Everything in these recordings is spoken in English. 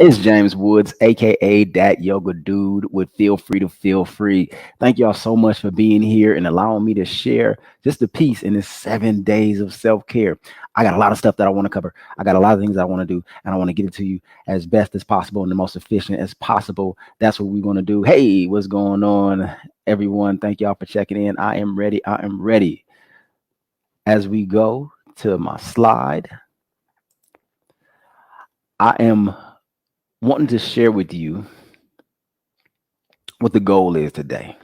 It's James Woods, aka that yoga dude with Feel Free to Feel Free. Thank y'all so much for being here and allowing me to share just a piece in this 7 days of self-care. I got a lot of stuff that I want to cover. I got a lot of things I want to do, and I want to get it to you as best as possible and the most efficient as possible. That's what we're going to do. Hey, what's going on, everyone? Thank y'all for checking in. I am ready. I am ready. As we go to my slide, I am wanting to share with you what the goal is today.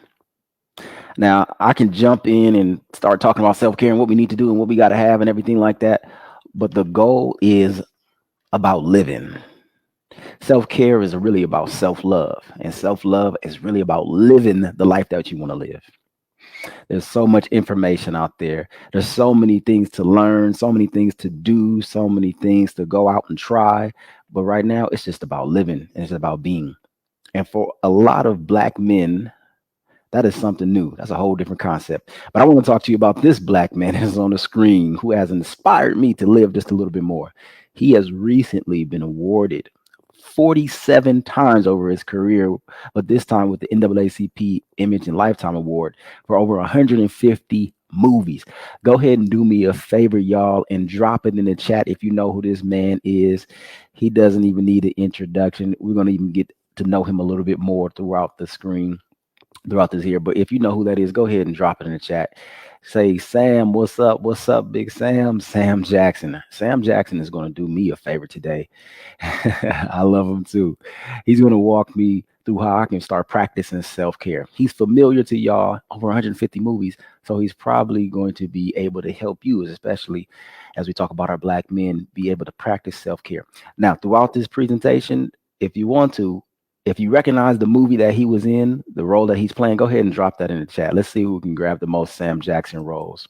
Now, I can jump in and start talking about self care and what we need to do and what we got to have and everything like that. But the goal is about living. Self care is really about self love, and self love is really about living the life that you want to live. There's so much information out there. There's so many things to learn, so many things to do, so many things to go out and try. But right now, it's just about living and it's about being. And for a lot of Black men, that is something new. That's a whole different concept. But I want to talk to you about this Black man who's on the screen who has inspired me to live just a little bit more. He has recently been awarded 47 times over his career, but this time with the NAACP Image and Lifetime Award for over 150 movies. Go ahead and do me a favor, y'all, and drop it in the chat if you know who this man is. He doesn't even need an introduction. We're going to even get to know him a little bit more throughout the screen, throughout this here. But if you know who that is, go ahead and drop it in the chat. Say, Sam, what's up? What's up, Big Sam? Sam Jackson. Sam Jackson is going to do me a favor today. I love him too. He's going to walk me through how I can start practicing self-care. He's familiar to y'all, over 150 movies, so he's probably going to be able to help you, especially as we talk about our Black men, be able to practice self-care. Now, throughout this presentation, if you want to, if you recognize the movie that he was in, the role that he's playing, go ahead and drop that in the chat. Let's see who can grab the most Sam Jackson roles.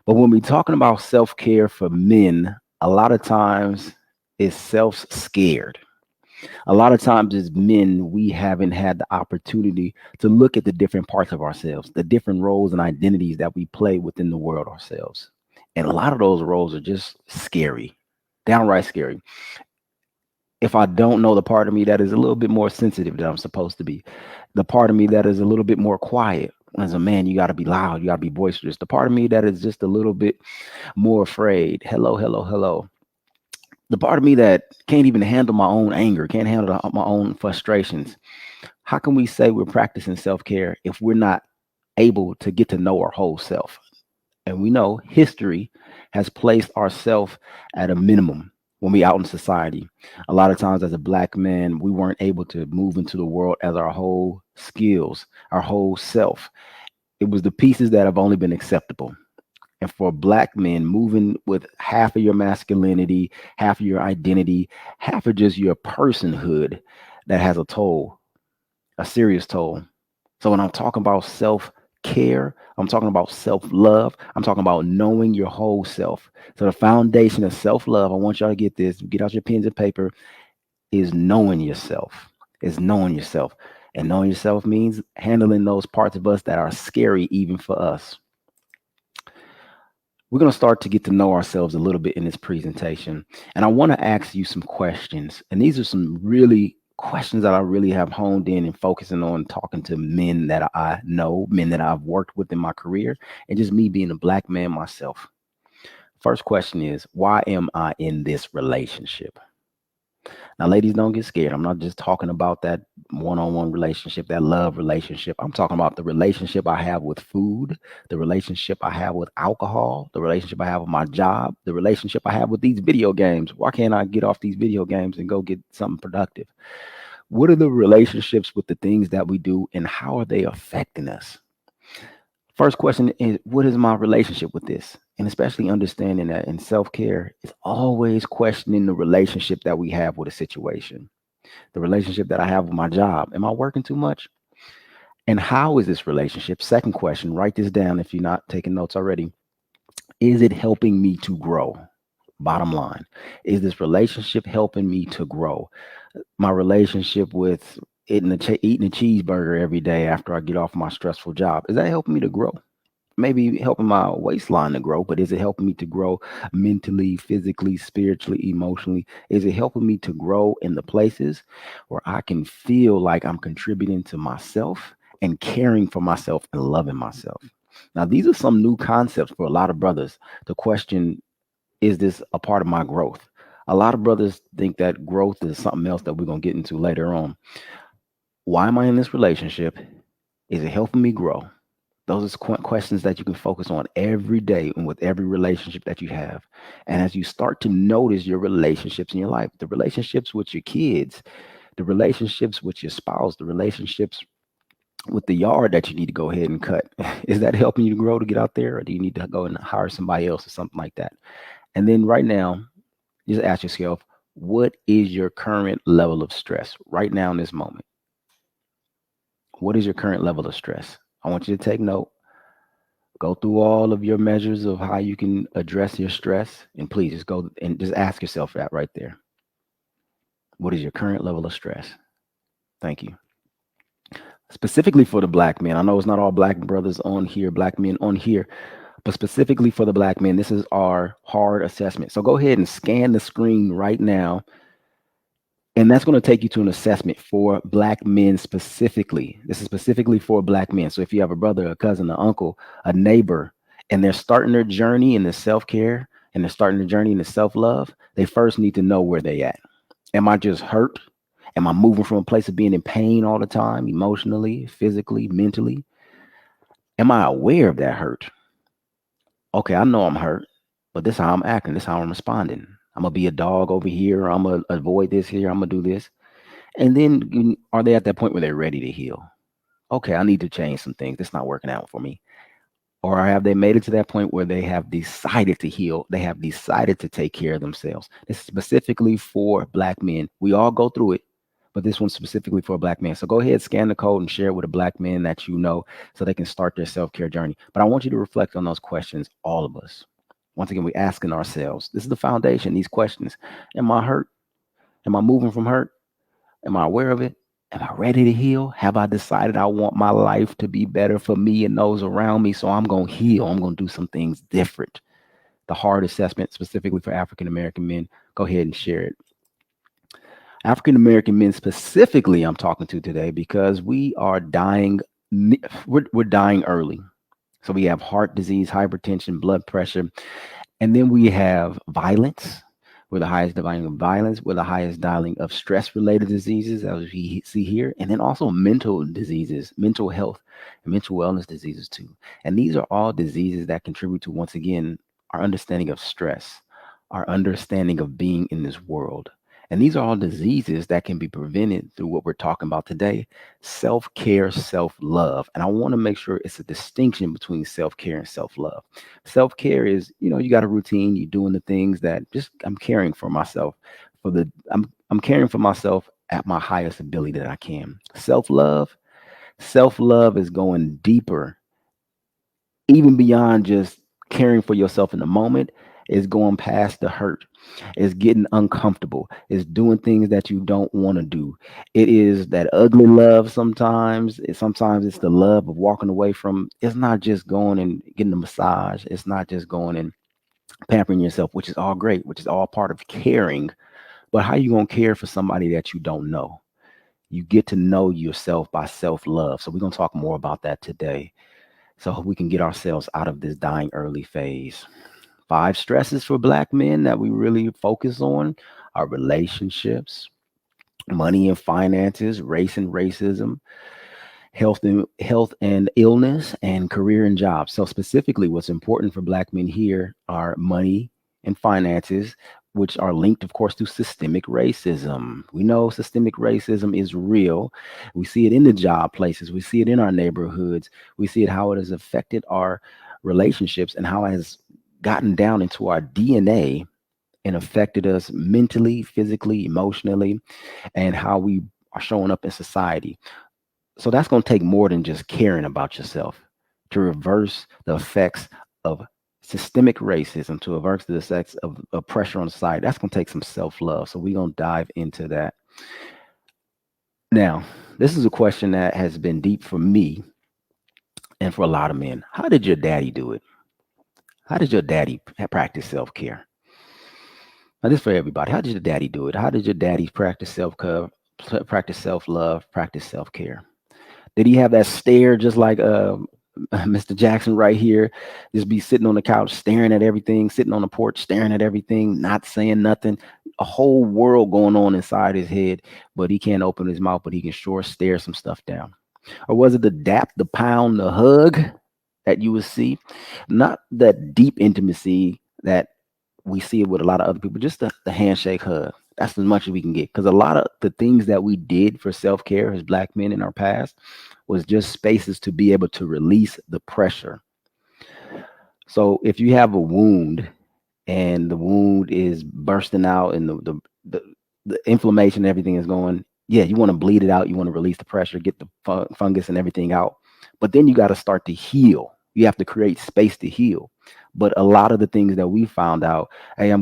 But when we're talking about self-care for men, a lot of times it's self-scared. A lot of times as men, we haven't had the opportunity to look at the different parts of ourselves, the different roles and identities that we play within the world ourselves. And a lot of those roles are just scary, downright scary. If I don't know the part of me that is a little bit more sensitive than I'm supposed to be, the part of me that is a little bit more quiet. As a man, you got to be loud, you got to be boisterous. The part of me that is just a little bit more afraid. Hello, hello, hello. The part of me that can't even handle my own anger, can't handle my own frustrations. How can we say we're practicing self care if we're not able to get to know our whole self? And we know history has placed ourself at a minimum when we out in society. A lot of times as a Black man, we weren't able to move into the world as our whole skills, our whole self. It was the pieces that have only been acceptable. And for Black men, moving with half of your masculinity, half of your identity, half of just your personhood, that has a toll, a serious toll. So when I'm talking about self care, I'm talking about self love, I'm talking about knowing your whole self. So the foundation of self love, I want y'all to get this, get out your pens and paper, is knowing yourself. Is knowing yourself. And knowing yourself means handling those parts of us that are scary even for us. We're going to start to get to know ourselves a little bit in this presentation. And I want to ask you some questions. And these are some really questions that I really have honed in and focusing on talking to men that I know, men that I've worked with in my career, and just me being a Black man myself. First question is, why am I in this relationship? Now, ladies, don't get scared. I'm not just talking about that one-on-one relationship, that love relationship. I'm talking about the relationship I have with food, the relationship I have with alcohol, the relationship I have with my job, the relationship I have with these video games. Why can't I get off these video games and go get something productive? What are the relationships with the things that we do and how are they affecting us? First question is, what is my relationship with this? And especially understanding that in self-care, it's always questioning the relationship that we have with a situation. The relationship that I have with my job. Am I working too much? And how is this relationship? Second question, write this down if you're not taking notes already. Is it helping me to grow? Bottom line, is this relationship helping me to grow? My relationship with eating a cheeseburger every day after I get off my stressful job, is that helping me to grow? maybe helping my waistline to grow, but is it helping me to grow mentally, physically, spiritually, emotionally? Is it helping me to grow in the places where I can feel like I'm contributing to myself and caring for myself and loving myself? Now, these are some new concepts for a lot of brothers. The question, is this a part of my growth? A lot of brothers think that growth is something else that we're going to get into later on. Why am I in this relationship? Is it helping me grow? Those are questions that you can focus on every day and with every relationship that you have. And as you start to notice your relationships in your life, the relationships with your kids, the relationships with your spouse, the relationships with the yard that you need to go ahead and cut, is that helping you to grow to get out there? Or do you need to go and hire somebody else or something like that? And then right now, just ask yourself, what is your current level of stress right now in this moment? What is your current level of stress? I want you to take note. Go through all of your measures of how you can address your stress. And please just go and just ask yourself that right there. What is your current level of stress? Thank you. Specifically for the black men, I know it's not all black brothers on here, black men on here, but specifically for the black men, this is our hard assessment. So go ahead and scan the screen right now. And that's going to take you to an assessment for black men specifically. This is specifically for black men. So if you have a brother, a cousin, an uncle, a neighbor, and they're starting their journey in the self-care and they're starting their journey in the self-love, they first need to know where they at. Am I just hurt? Am I moving from a place of being in pain all the time, emotionally, physically, mentally? Am I aware of that hurt? Okay, I know I'm hurt, but this is how I'm acting. This is how I'm responding. I'm gonna be a dog over here. I'm gonna avoid this here. I'm gonna do this. And then are they at that point where they're ready to heal? Okay, I need to change some things. It's not working out for me. Or have they made it to that point where they have decided to heal? They have decided to take care of themselves. This is specifically for black men. We all go through it, but this one's specifically for a black man. So go ahead, scan the code and share it with a black man that you know so they can start their self-care journey. But I want you to reflect on those questions, all of us. Once again, we're asking ourselves, this is the foundation, these questions. Am I hurt? Am I moving from hurt? Am I aware of it? Am I ready to heal? Have I decided I want my life to be better for me and those around me? So I'm going to heal. I'm going to do some things different. The hard assessment, specifically for African American men, go ahead and share it. African American men, specifically, I'm talking to today because we are dying. We're dying early. So we have heart disease, hypertension, blood pressure, and then we have violence. We're the highest dialing of violence. We're the highest dialing of stress related diseases, as we see here. And then also mental diseases, mental health, and mental wellness diseases, too. And these are all diseases that contribute to, once again, our understanding of stress, our understanding of being in this world. And these are all diseases that can be prevented through what we're talking about today, self care, self love. And I want to make sure it's a distinction between self care and self love. Self care is, you got a routine, you're doing the things that just I'm caring for myself. I'm caring for myself at my highest ability that I can. Self love is going deeper, even beyond just caring for yourself in the moment. Is going past the hurt. It's getting uncomfortable. It's doing things that you don't want to do. It is that ugly love sometimes. Sometimes it's the love of walking away from. It's not just going and getting a massage. It's not just going and pampering yourself, which is all great, which is all part of caring. But how you gonna care for somebody that you don't know? You get to know yourself by self-love. So we're gonna talk more about that today. So we can get ourselves out of this dying early phase. 5 stresses for black men that we really focus on are relationships, money and finances, race and racism, health and illness, and career and jobs. So specifically, what's important for black men here are money and finances, which are linked, of course, to systemic racism. We know systemic racism is real. We see it in the job places. We see it in our neighborhoods. We see it how it has affected our relationships and how it has gotten down into our DNA and affected us mentally, physically, emotionally, and how we are showing up in society. So that's going to take more than just caring about yourself to reverse the effects of systemic racism, to reverse the effects of pressure on society. That's going to take some self love. So we're going to dive into that. Now, this is a question that has been deep for me. And for a lot of men, how did your daddy do it? How did your daddy practice self care? Now, this for everybody. How did your daddy do it? How did your daddy practice self care, practice self love, practice self care? Did he have that stare just like Mr. Jackson right here? Just be sitting on the couch staring at everything, sitting on the porch staring at everything, not saying nothing. A whole world going on inside his head, but he can't open his mouth, but he can sure stare some stuff down. Or was it the dap, the pound, the hug that you would see? Not that deep intimacy that we see it with a lot of other people, just the handshake hug. That's as much as we can get. Because a lot of the things that we did for self care as Black men in our past was just spaces to be able to release the pressure. So if you have a wound and the wound is bursting out and the inflammation and everything is going, yeah, you want to bleed it out, you want to release the pressure, get the fungus and everything out, but then you got to start to heal. You have to create space to heal. But a lot of the things that we found out, hey,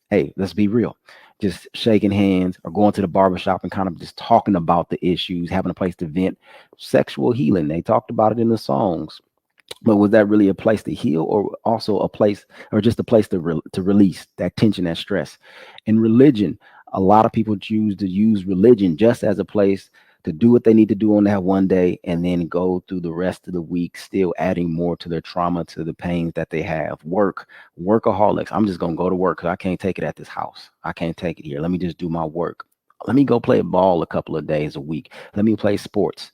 hey, let's be real, just shaking hands or going to the barbershop and kind of just talking about the issues, having a place to vent. Sexual healing, they talked about it in the songs, but was that really a place to heal, or also a place, or just a place to release that tension, that stress? In religion, a lot of people choose to use religion just as a place to do what they need to do on that one day and then go through the rest of the week still adding more to their trauma, to the pains that they have. Workaholics, I'm just going to go to work because I can't take it at this house, I can't take it here, let me just do my work. Let me go play ball a couple of days a week, let me play sports.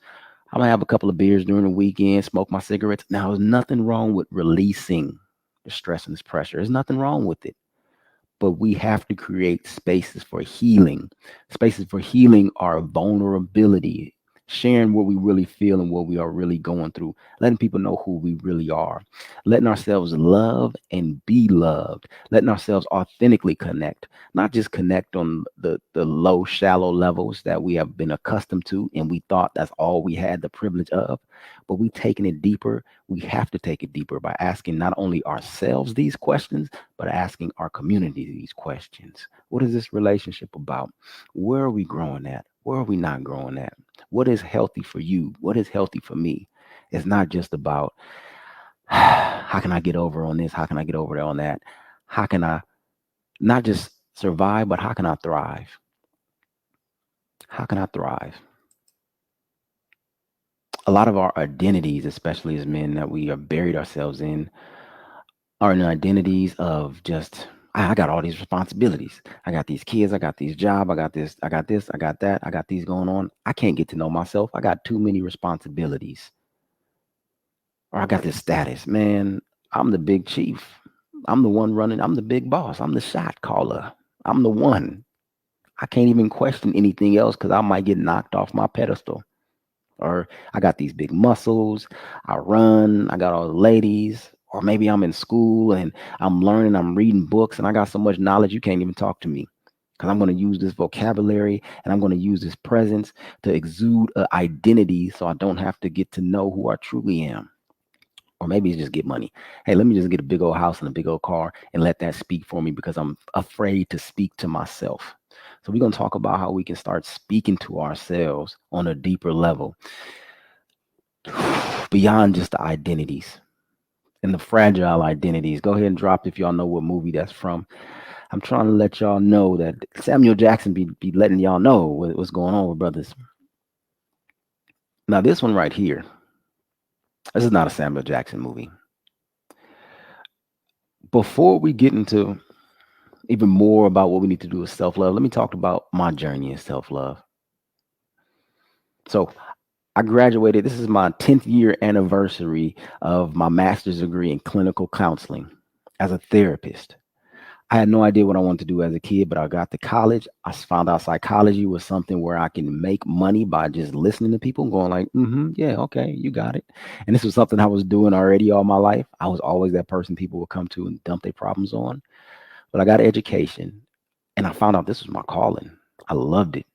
I'm gonna have a couple of beers during the weekend, smoke my cigarettes. Now, there's nothing wrong with releasing the stress and this pressure. There's nothing wrong with it, but we have to create spaces for healing. Spaces for healing are vulnerability, sharing what we really feel and what we are really going through, letting people know who we really are, letting ourselves love and be loved, letting ourselves authentically connect, not just connect on the low, shallow levels that we have been accustomed to and we thought that's all we had the privilege of, but we taking it deeper. We have to take it deeper by asking not only ourselves these questions, but asking our community these questions. What is this relationship about? Where are we growing at? Where are we not growing at? What is healthy for you? What is healthy for me? It's not just about how can I get over on this? How can I get over there on that? How can I not just survive, but how can I thrive? How can I thrive? A lot of our identities, especially as men, that we have buried ourselves in, are in identities of just I got all these responsibilities. I got these kids. I got these job. I got this. I got this. I got that. I got these going on. I can't get to know myself. I got too many responsibilities. Or I got this status. Man, I'm the big chief. I'm the one running. I'm the big boss. I'm the shot caller. I'm the one. I can't even question anything else because I might get knocked off my pedestal. Or I got these big muscles, I run, I got all the ladies, or maybe I'm in school and I'm learning, I'm reading books, and I got so much knowledge you can't even talk to me because I'm going to use this vocabulary and I'm going to use this presence to exude an identity so I don't have to get to know who I truly am. Or maybe it's just get money. Hey, let me just get a big old house and a big old car and let that speak for me because I'm afraid to speak to myself. So we're going to talk about how we can start speaking to ourselves on a deeper level beyond just the identities and the fragile identities. Go ahead and drop if y'all know what movie that's from. I'm trying to let y'all know that Samuel Jackson be letting y'all know what's going on with brothers. Now, this one right here, this is not a Samuel Jackson movie. Before we get into even more about what we need to do with self love, let me talk about my journey in self love. So, I graduated. This is my 10th year anniversary of my master's degree in clinical counseling as a therapist. I had no idea what I wanted to do as a kid, but I got to college. Found out psychology was something where I can make money by just listening to people and going like, yeah, okay, you got it. And this was something I was doing already all my life. I was always that person people would come to and dump their problems on. But I got education and I found out this was my calling. I loved it.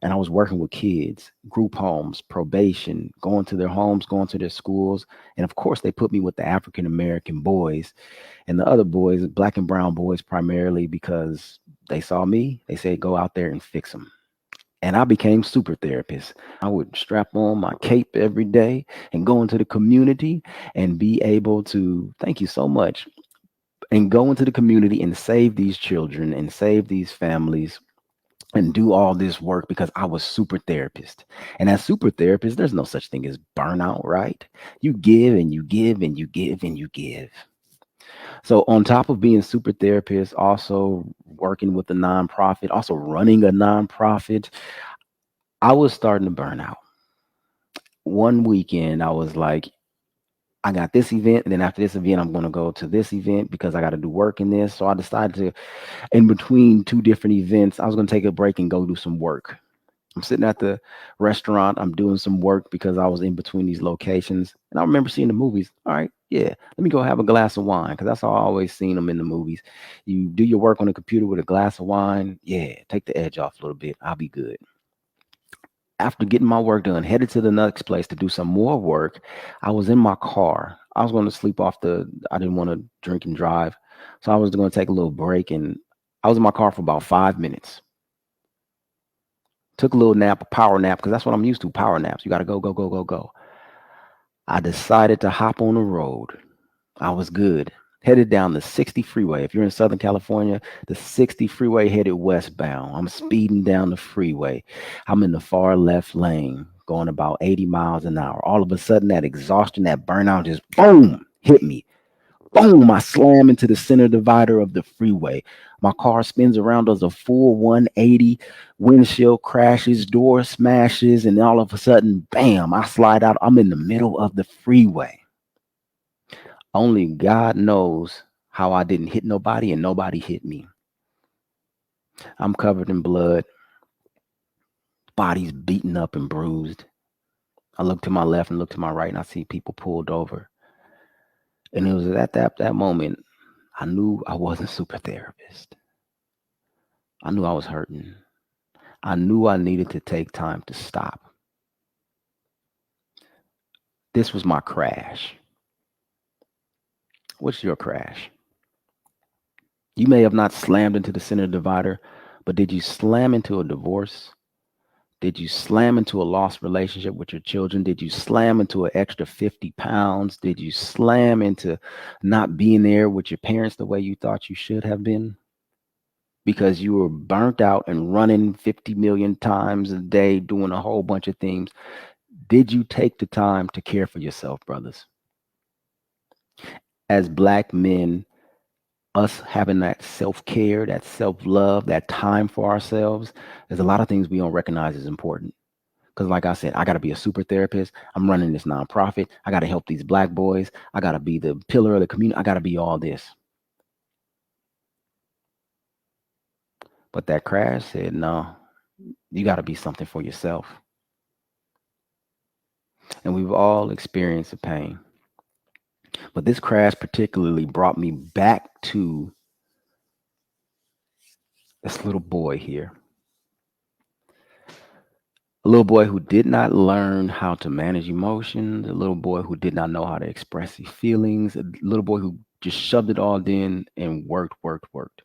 And I was working with kids, group homes, probation, going to their homes, going to their schools. And of course, they put me with the African American boys and the other boys, black and brown boys, primarily because they saw me. They said, go out there and fix them. and I became super therapist. I would strap on my cape every day and go into the community and be able to, thank you so much, and go into the community and save these children and save these families and do all this work because I was super therapist. And as super therapist, there's no such thing as burnout, right? You give and you give and you give and you give. So on top of being super therapist, also working with a nonprofit, also running a nonprofit, I was starting to burn out. One weekend, I was like, I got this event, and then after this event, I'm going to go to this event because I got to do work in this. So I decided to, in between two different events, I was going to take a break and go do some work. I'm sitting at the restaurant. I'm doing some work because I was in between these locations. And I remember seeing the movies. All right, yeah, let me go have a glass of wine because that's how I always seen them in the movies. You do your work on the computer with a glass of wine. Yeah, take the edge off a little bit. I'll be good. After getting my work done, headed to the next place to do some more work. I was in my car. I was going to sleep off I didn't want to drink and drive. So I was going to take a little break and I was in my car for about 5 minutes. Took a little nap, a power nap, because that's what I'm used to, power naps. You got to go, go, go, go, go. I decided to hop on the road. I was good. Headed down the 60 freeway. If you're in Southern California, the 60 freeway headed westbound. I'm speeding down the freeway. I'm in the far left lane, going about 80 miles an hour. All of a sudden, that exhaustion, that burnout just boom, hit me. Boom, I slam into the center divider of the freeway. My car spins around, does a full 180, windshield crashes, door smashes, and all of a sudden, bam, I slide out. I'm in the middle of the freeway. Only God knows how I didn't hit nobody and nobody hit me. I'm covered in blood, body's beaten up and bruised. I look to my left and look to my right and I see people pulled over. And it was at that moment I knew I wasn't super therapist. I knew I was hurting. I knew I needed to take time to stop. This was my crash. What's your crash? You may have not slammed into the center divider, but did you slam into a divorce? Did you slam into a lost relationship with your children? Did you slam into an extra 50 pounds? Did you slam into not being there with your parents the way you thought you should have been? Because you were burnt out and running 50 million times a day, doing a whole bunch of things. Did you take the time to care for yourself, brothers? As Black men, us having that self care, that self love, that time for ourselves, there's a lot of things we don't recognize as important. Because, like I said, I got to be a super therapist. I'm running this nonprofit. I got to help these Black boys. I got to be the pillar of the community. I got to be all this. But that crash said, no, you got to be something for yourself. And we've all experienced the pain. But this crash particularly brought me back to this little boy here. A little boy who did not learn how to manage emotions, a little boy who did not know how to express his feelings, a little boy who just shoved it all in and worked, worked, worked.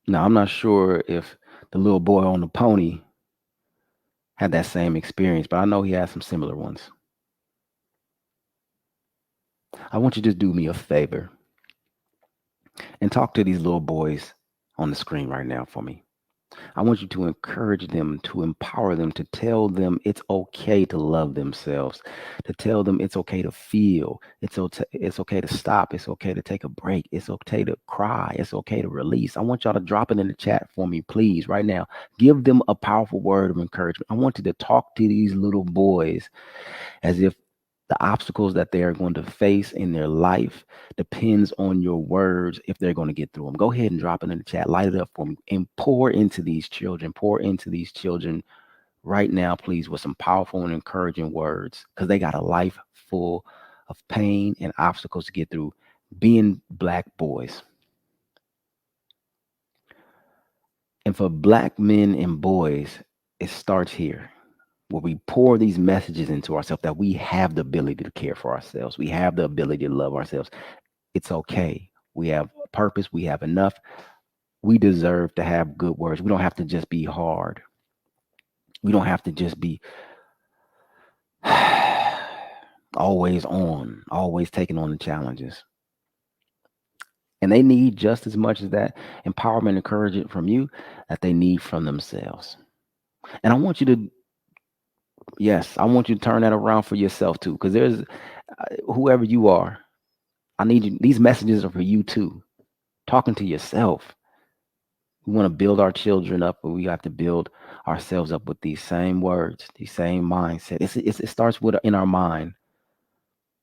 Now, I'm not sure if the little boy on the pony had that same experience, but I know he had some similar ones. I want you to do me a favor and talk to these little boys on the screen right now for me. I want you to encourage them, to empower them, to tell them it's okay to love themselves, to tell them it's okay to feel, it's okay to stop, it's okay to take a break, it's okay to cry, it's okay to release. I want y'all to drop it in the chat for me, please, right now. Give them a powerful word of encouragement. I want you to talk to these little boys as if the obstacles that they are going to face in their life depends on your words if they're going to get through them. Go ahead and drop it in the chat. Light it up for me and pour into these children. Pour into these children right now, please, with some powerful and encouraging words because they got a life full of pain and obstacles to get through being Black boys. And for Black men and boys, it starts here where we pour these messages into ourselves that we have the ability to care for ourselves. We have the ability to love ourselves. It's okay. We have purpose. We have enough. We deserve to have good words. We don't have to just be hard. We don't have to just be always on, always taking on the challenges. And they need just as much as that empowerment and encouragement from you that they need from themselves. And I want you to, yes, I want you to turn that around for yourself too, because there's whoever you are, I need you, these messages are for you too. Talking to yourself. We want to build our children up, but we have to build ourselves up with these same words, these same mindset. It starts with in our mind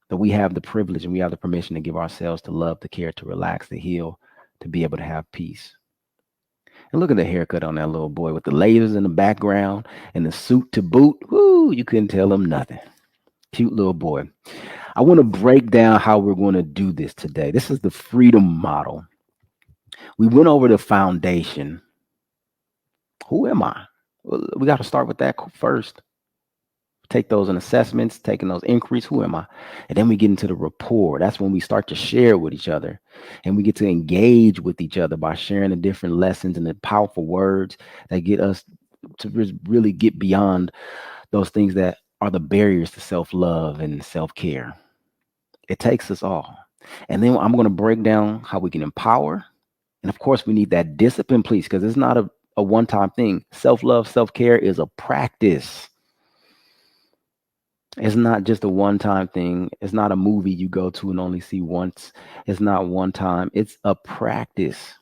that we have the privilege and we have the permission to give ourselves to love, to care, to relax, to heal, to be able to have peace. And look at the haircut on that little boy with the layers in the background and the suit to boot. Woo, you couldn't tell him nothing. Cute little boy. I want to break down how we're going to do this today. This is the freedom model. We went over the foundation. Who am I? Well, we got to start with that first. Take those in assessments, taking those inquiries. Who am I? And then we get into the rapport. That's when we start to share with each other and we get to engage with each other by sharing the different lessons and the powerful words that get us to really get beyond those things that are the barriers to self love and self care. It takes us all. And then I'm going to break down how we can empower. And of course, we need that discipline, please, because it's not a one time thing. Self love, self care is a practice. It's not just a one time thing. It's not a movie you go to and only see once. It's not one time. It's a practice.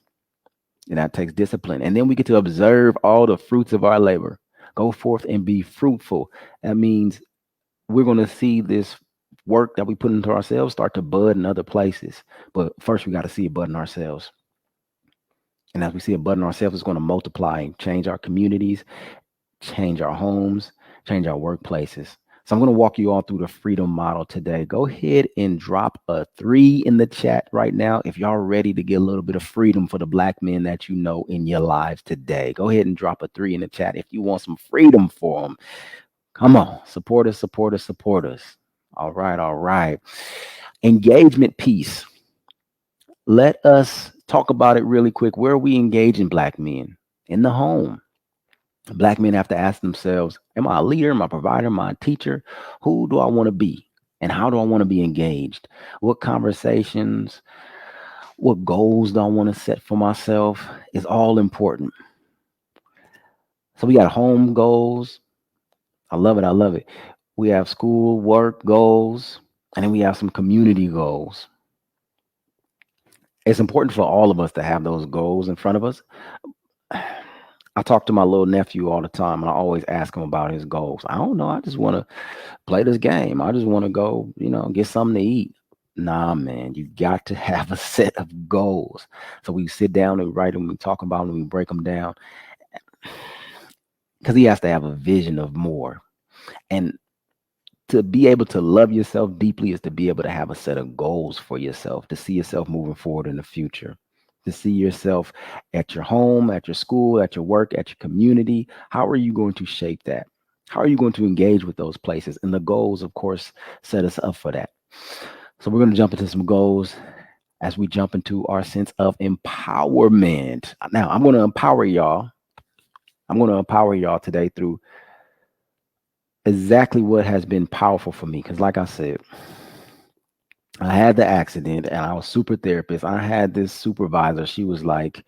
And that takes discipline. And then we get to observe all the fruits of our labor. Go forth and be fruitful. That means we're going to see this work that we put into ourselves start to bud in other places. But first, we got to see it bud in ourselves. And as we see it bud in ourselves, it's going to multiply and change our communities, change our homes, change our workplaces. So I'm going to walk you all through the freedom model today. Go ahead and drop a 3 in the chat right now if y'all ready to get a little bit of freedom for the black men that you know in your lives today. Go ahead and drop a 3 in the chat if you want some freedom for them. Come on, support us, support us, support us. All right, all right. Engagement piece. Let us talk about it really quick. Where are we engaging black men? In the home. Black men have to ask themselves, am I a leader? Am I a provider? Am I a teacher? Who do I want to be? And how do I want to be engaged? What conversations, what goals do I want to set for myself is all important. So we got home goals. I love it. I love it. We have school, work goals, and then we have some community goals. It's important for all of us to have those goals in front of us. I talk to my little nephew all the time, and I always ask him about his goals. I don't know. I just want to play this game. I just want to go, get something to eat. Nah, man, you got to have a set of goals. So we sit down and write them, we talk about them, we break them down because he has to have a vision of more. And to be able to love yourself deeply is to be able to have a set of goals for yourself, to see yourself moving forward in the future, to see yourself at your home, at your school, at your work, at your community. How are you going to shape that? How are you going to engage with those places? And the goals, of course, set us up for that. So we're going to jump into some goals as we jump into our sense of empowerment. Now, I'm going to empower y'all. I'm going to empower y'all today through exactly what has been powerful for me. Because, like I said, I had the accident and I was super therapist. I had this supervisor. She was like,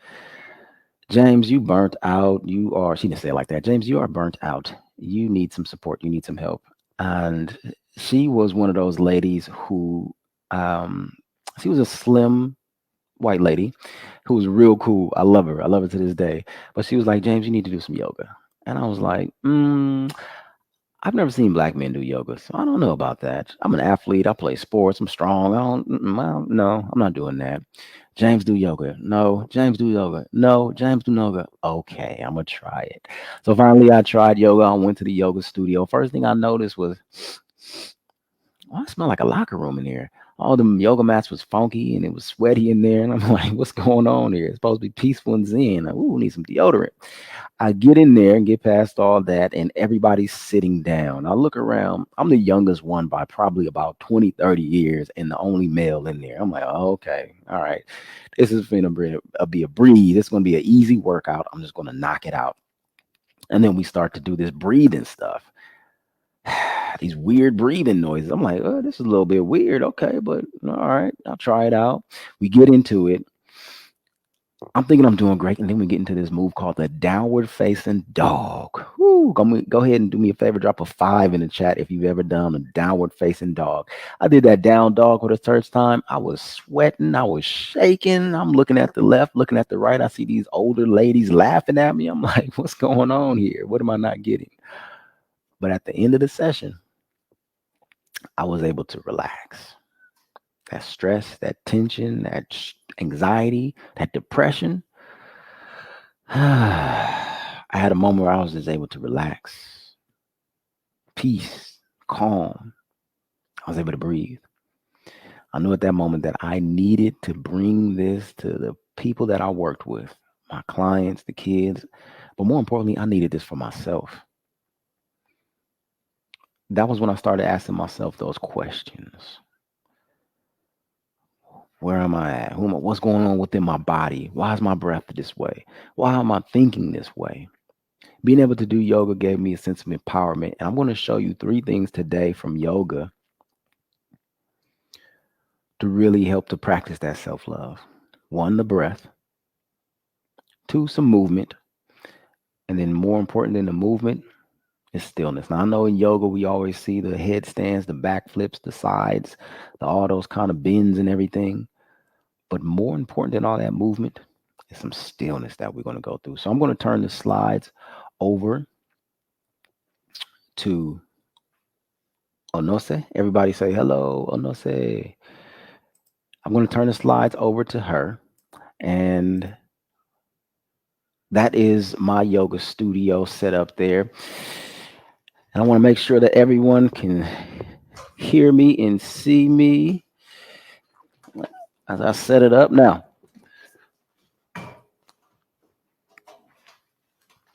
James, you burnt out. She didn't say it like that. James, you are burnt out. You need some support. You need some help. And she was one of those ladies who, she was a slim white lady who was real cool. I love her. I love her to this day. But she was like, James, you need to do some yoga. And I was like, I've never seen black men do yoga, so I don't know about that. I'm an athlete. I play sports. I'm strong. No, I'm not doing that. James, do yoga. No, James, do yoga. No, James, do yoga. Okay, I'm gonna try it. So finally, I tried yoga. I went to the yoga studio. First thing I noticed was, oh, I smell like a locker room in here. All the yoga mats was funky and it was sweaty in there. And I'm like, what's going on here? It's supposed to be peaceful and zen. Like, ooh, need some deodorant. I get in there and get past all that, and everybody's sitting down. I look around. I'm the youngest one by probably about 20, 30 years, and the only male in there. I'm like, oh, okay, all right. This is going to be a breeze. It's going to be an easy workout. I'm just going to knock it out. And then we start to do this breathing stuff. These weird breathing noises. I'm like, oh, this is a little bit weird. Okay, but all right, I'll try it out. We get into it. I'm thinking I'm doing great, and then we get into this move called the downward facing dog. Woo, go ahead and do me a favor, drop a 5 in the chat if you've ever done a downward facing dog. I did that down dog for the first time. I was sweating, I was shaking. I'm looking at the left, looking at the right. I see these older ladies laughing at me. I'm like, what's going on here? What am I not getting? But at the end of the session, I was able to relax. That stress, that tension, that anxiety, that depression. I had a moment where I was just able to relax, peace, calm. I was able to breathe. I knew at that moment that I needed to bring this to the people that I worked with, my clients, the kids, but more importantly, I needed this for myself. That was when I started asking myself those questions. Where am I at? What's going on within my body? Why is my breath this way? Why am I thinking this way? Being able to do yoga gave me a sense of empowerment. And I'm going to show you 3 things today from yoga to really help to practice that self-love. 1, the breath. 2, some movement. And then more important than the movement is stillness. Now, I know in yoga, we always see the headstands, the back flips, the sides, all those kind of bends and everything. But more important than all that movement is some stillness that we're going to go through. So I'm going to turn the slides over to Onose. Everybody say hello, Onose. I'm going to turn the slides over to her. And that is my yoga studio set up there. And I want to make sure that everyone can hear me and see me as I set it up. Now,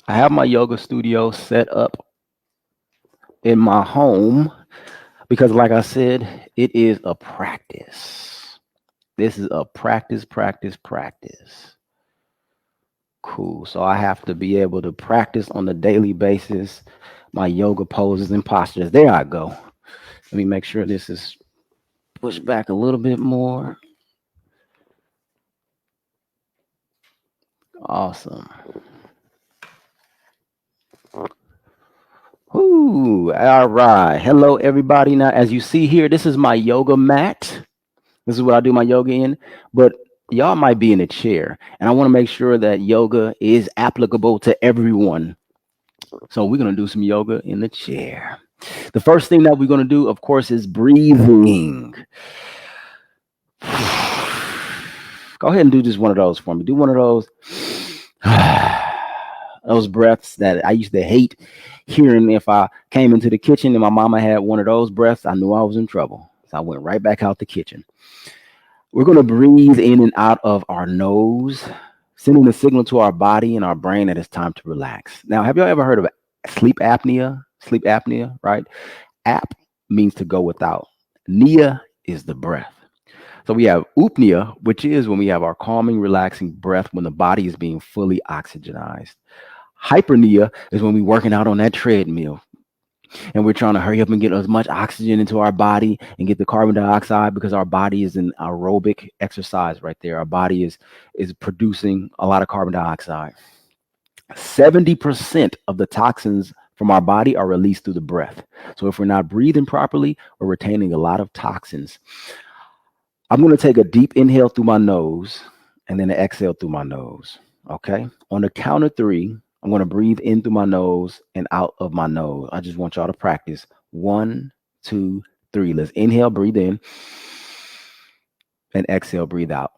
I have my yoga studio set up in my home because, like I said, it is a practice. This is a practice. Cool. So I have to be able to practice on a daily basis my yoga poses and postures. There I go. Let me make sure this is pushed back a little bit more. Awesome. Ooh, all right. Hello, everybody. Now, as you see here, this is my yoga mat. This is what I do my yoga in. But y'all might be in a chair, and I want to make sure that yoga is applicable to everyone. So we're going to do some yoga in the chair. The first thing that we're going to do, of course, is breathing. Go ahead and do just one of those for me. Do one of those. Those breaths that I used to hate hearing. If I came into the kitchen and my mama had one of those breaths, I knew I was in trouble. So I went right back out the kitchen. We're going to breathe in and out of our nose, sending a signal to our body and our brain that it's time to relax. Now, have y'all ever heard of sleep apnea? Sleep apnea, right? Ap means to go without. Nia is the breath. So we have upnea, which is when we have our calming, relaxing breath when the body is being fully oxygenized. Hypernia is when we're working out on that treadmill and we're trying to hurry up and get as much oxygen into our body and get the carbon dioxide because our body is in aerobic exercise right there. Our body is producing a lot of carbon dioxide. 70% of the toxins from our body are released through the breath. So if we're not breathing properly, we're retaining a lot of toxins. I'm going to take a deep inhale through my nose and then an exhale through my nose. Okay. On the count of 3, I'm going to breathe in through my nose and out of my nose. I just want y'all to practice. 1, 2, 3. Let's inhale, breathe in, and exhale, breathe out.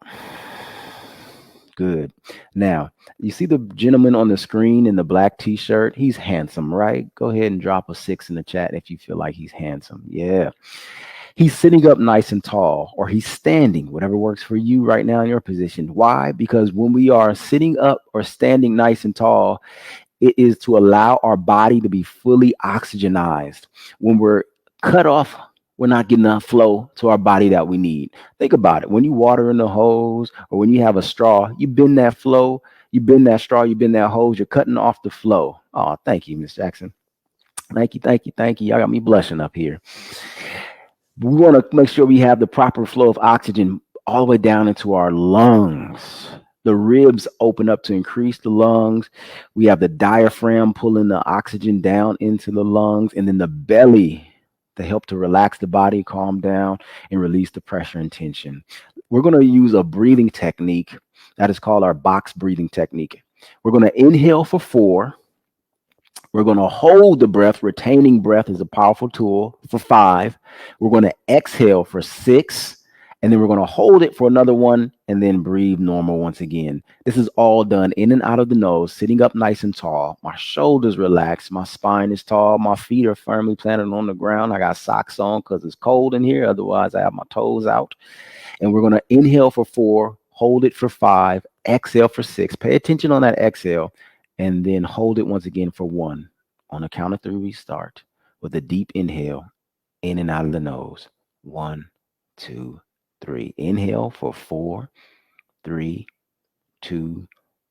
Good. Now, you see the gentleman on the screen in the black t-shirt? He's handsome, right? Go ahead and drop a 6 in the chat if you feel like he's handsome. Yeah. He's sitting up nice and tall, or he's standing, whatever works for you right now in your position. Why? Because when we are sitting up or standing nice and tall, it is to allow our body to be fully oxygenized. When we're cut off, we're not getting enough flow to our body that we need. Think about it. When you water in the hose or when you have a straw, you bend that flow, you bend that straw, you bend that hose, you're cutting off the flow. Oh, thank you, Miss Jackson. Thank you, thank you, thank you. Y'all got me blushing up here. We want to make sure we have the proper flow of oxygen all the way down into our lungs. The ribs open up to increase the lungs. We have the diaphragm pulling the oxygen down into the lungs, and then the belly to help to relax the body, calm down, and release the pressure and tension. We're going to use a breathing technique that is called our box breathing technique. We're going to inhale for 4. We're going to hold the breath. Retaining breath is a powerful tool for 5. We're going to exhale for 6. And then we're going to hold it for another 1 and then breathe normal once again. This is all done in and out of the nose, sitting up nice and tall. My shoulders relaxed. My spine is tall. My feet are firmly planted on the ground. I got socks on because it's cold in here. Otherwise, I have my toes out. And we're going to inhale for 4, hold it for 5, exhale for 6. Pay attention on that exhale. And then hold it once again for 1. On the count of 3, we start with a deep inhale in and out of the nose. 1, 2, 3. Inhale for 4, 3, 2,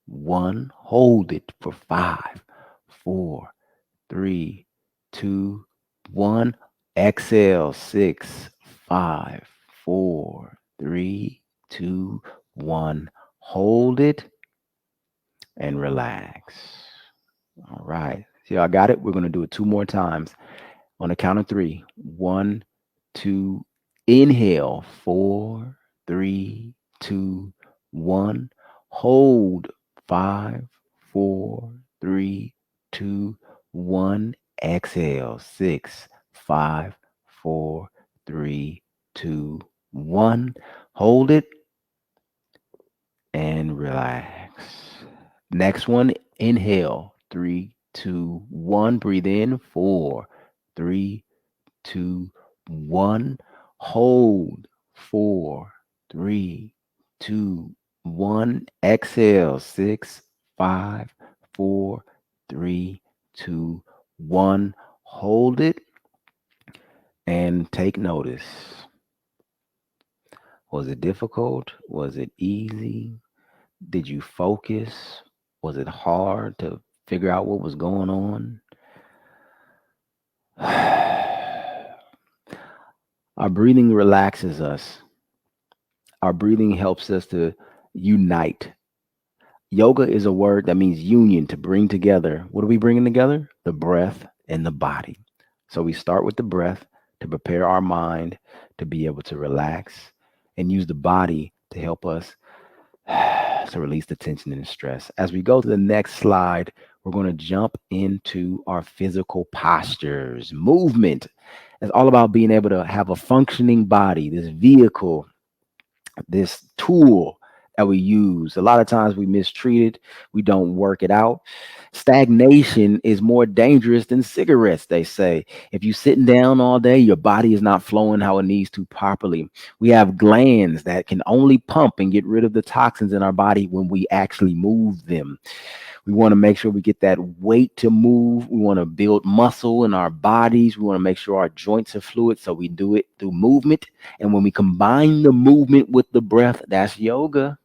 1. Hold it for 5, 4, 3, 2, 1. Exhale 6, 5, 4, 3, 2, 1. Hold it and relax. All right. See, I got it. We're going to do it 2 more times on the count of 3. 1, 2. Inhale. 4, 3, 2, 1. Hold. 5, 4, 3, 2, 1. Exhale. 6, 5, 4, 3, 2, 1. Hold it and relax. Next one, inhale. 3, 2, 1. Breathe in. 4, 3, 2, 1. Hold. 4, 3, 2, 1. Exhale. 6, 5, 4, 3, 2, 1. Hold it and take notice. Was it difficult? Was it easy? Did you focus? Was it hard to figure out what was going on? Our breathing relaxes us. Our breathing helps us to unite. Yoga is a word that means union, to bring together. What are we bringing together? The breath and the body. So we start with the breath to prepare our mind to be able to relax, and use the body to help us to release the tension and the stress. As we go to the next slide, we're going to jump into our physical postures. Movement is all about being able to have a functioning body, this vehicle, this tool that we use. A lot of times we mistreat it, we don't work it out. Stagnation is more dangerous than cigarettes, they say. If you're sitting down all day, your body is not flowing how it needs to properly. We have glands that can only pump and get rid of the toxins in our body when we actually move them. We want to make sure we get that weight to move. We want to build muscle in our bodies. We want to make sure our joints are fluid, so we do it through movement. And when we combine the movement with the breath, that's yoga.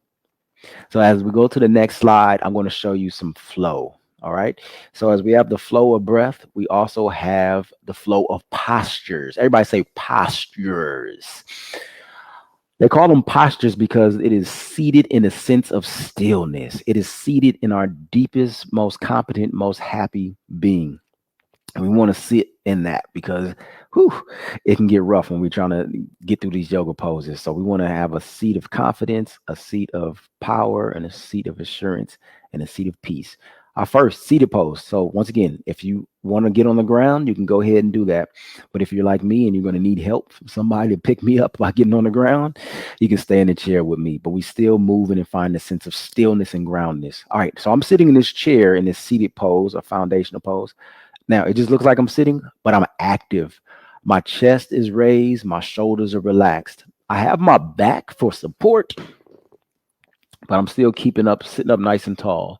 So as we go to the next slide, I'm going to show you some flow. All right. So as we have the flow of breath, we also have the flow of postures. Everybody say postures. They call them postures because it is seated in a sense of stillness. It is seated in our deepest, most competent, most happy being. And we want to sit in that because it can get rough when we're trying to get through these yoga poses. So we want to have a seat of confidence, a seat of power, and a seat of assurance, and a seat of peace. Our first seated pose. So once again, if you want to get on the ground, you can go ahead and do that. But if you're like me and you're going to need help from somebody to pick me up by getting on the ground, you can stay in the chair with me. But we still moving and find a sense of stillness and groundedness. All right. So I'm sitting in this chair in this seated pose, a foundational pose. Now, it just looks like I'm sitting, but I'm active. My chest is raised, my shoulders are relaxed. I have my back for support, but I'm still keeping up, sitting up nice and tall.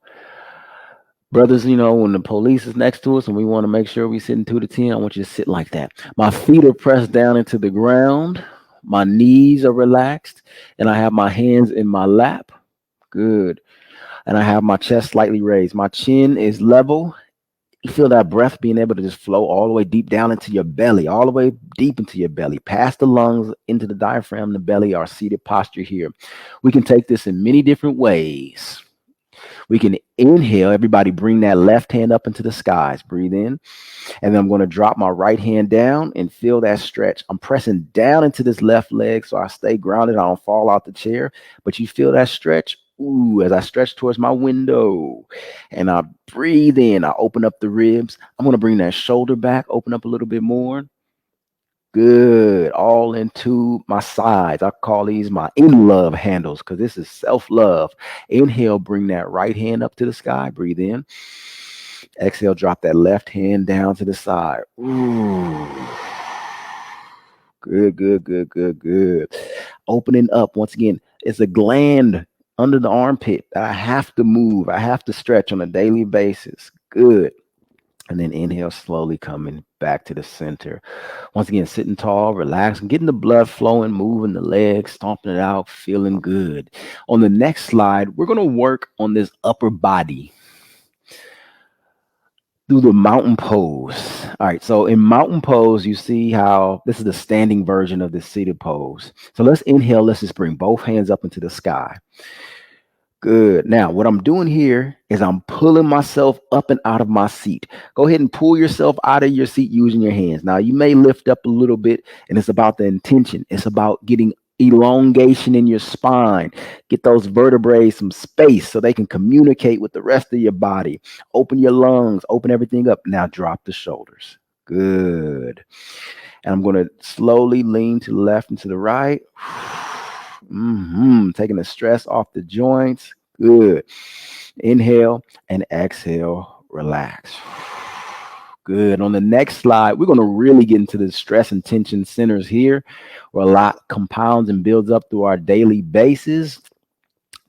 Brothers, when the police is next to us and we want to make sure we sitting 2 to 10, I want you to sit like that. My feet are pressed down into the ground. My knees are relaxed, and I have my hands in my lap. Good. And I have my chest slightly raised. My chin is level. You feel that breath being able to just flow all the way deep down into your belly, all the way deep into your belly, past the lungs, into the diaphragm, the belly, our seated posture here. We can take this in many different ways. We can inhale. Everybody bring that left hand up into the skies. Breathe in. And then I'm going to drop my right hand down and feel that stretch. I'm pressing down into this left leg so I stay grounded. I don't fall out the chair. But you feel that stretch? Ooh, as I stretch towards my window and I breathe in, I open up the ribs. I'm going to bring that shoulder back, open up a little bit more. Good. All into my sides. I call these my in love handles because this is self love. Inhale, bring that right hand up to the sky. Breathe in. Exhale, drop that left hand down to the side. Ooh. Good, good, good, good, good. Opening up once again. It's a gland under the armpit that I have to move. I have to stretch on a daily basis. Good. And then inhale, slowly coming back to the center. Once again, sitting tall, relaxing, getting the blood flowing, moving the legs, stomping it out, feeling good. On the next slide, we're going to work on this upper body through the mountain pose. All right, so in mountain pose, you see how this is the standing version of the seated pose. So let's inhale. Let's just bring both hands up into the sky. Good. Now, what I'm doing here is I'm pulling myself up and out of my seat. Go ahead and pull yourself out of your seat using your hands. Now, you may lift up a little bit, and it's about the intention. It's about getting elongation in your spine. Get those vertebrae some space so they can communicate with the rest of your body. Open your lungs, open everything up. Now, drop the shoulders. Good. And I'm going to slowly lean to the left and to the right. Taking the stress off the joints. Good. Inhale and exhale. Relax. Good. On the next slide, we're going to really get into the stress and tension centers here, where a lot compounds and builds up through our daily basis.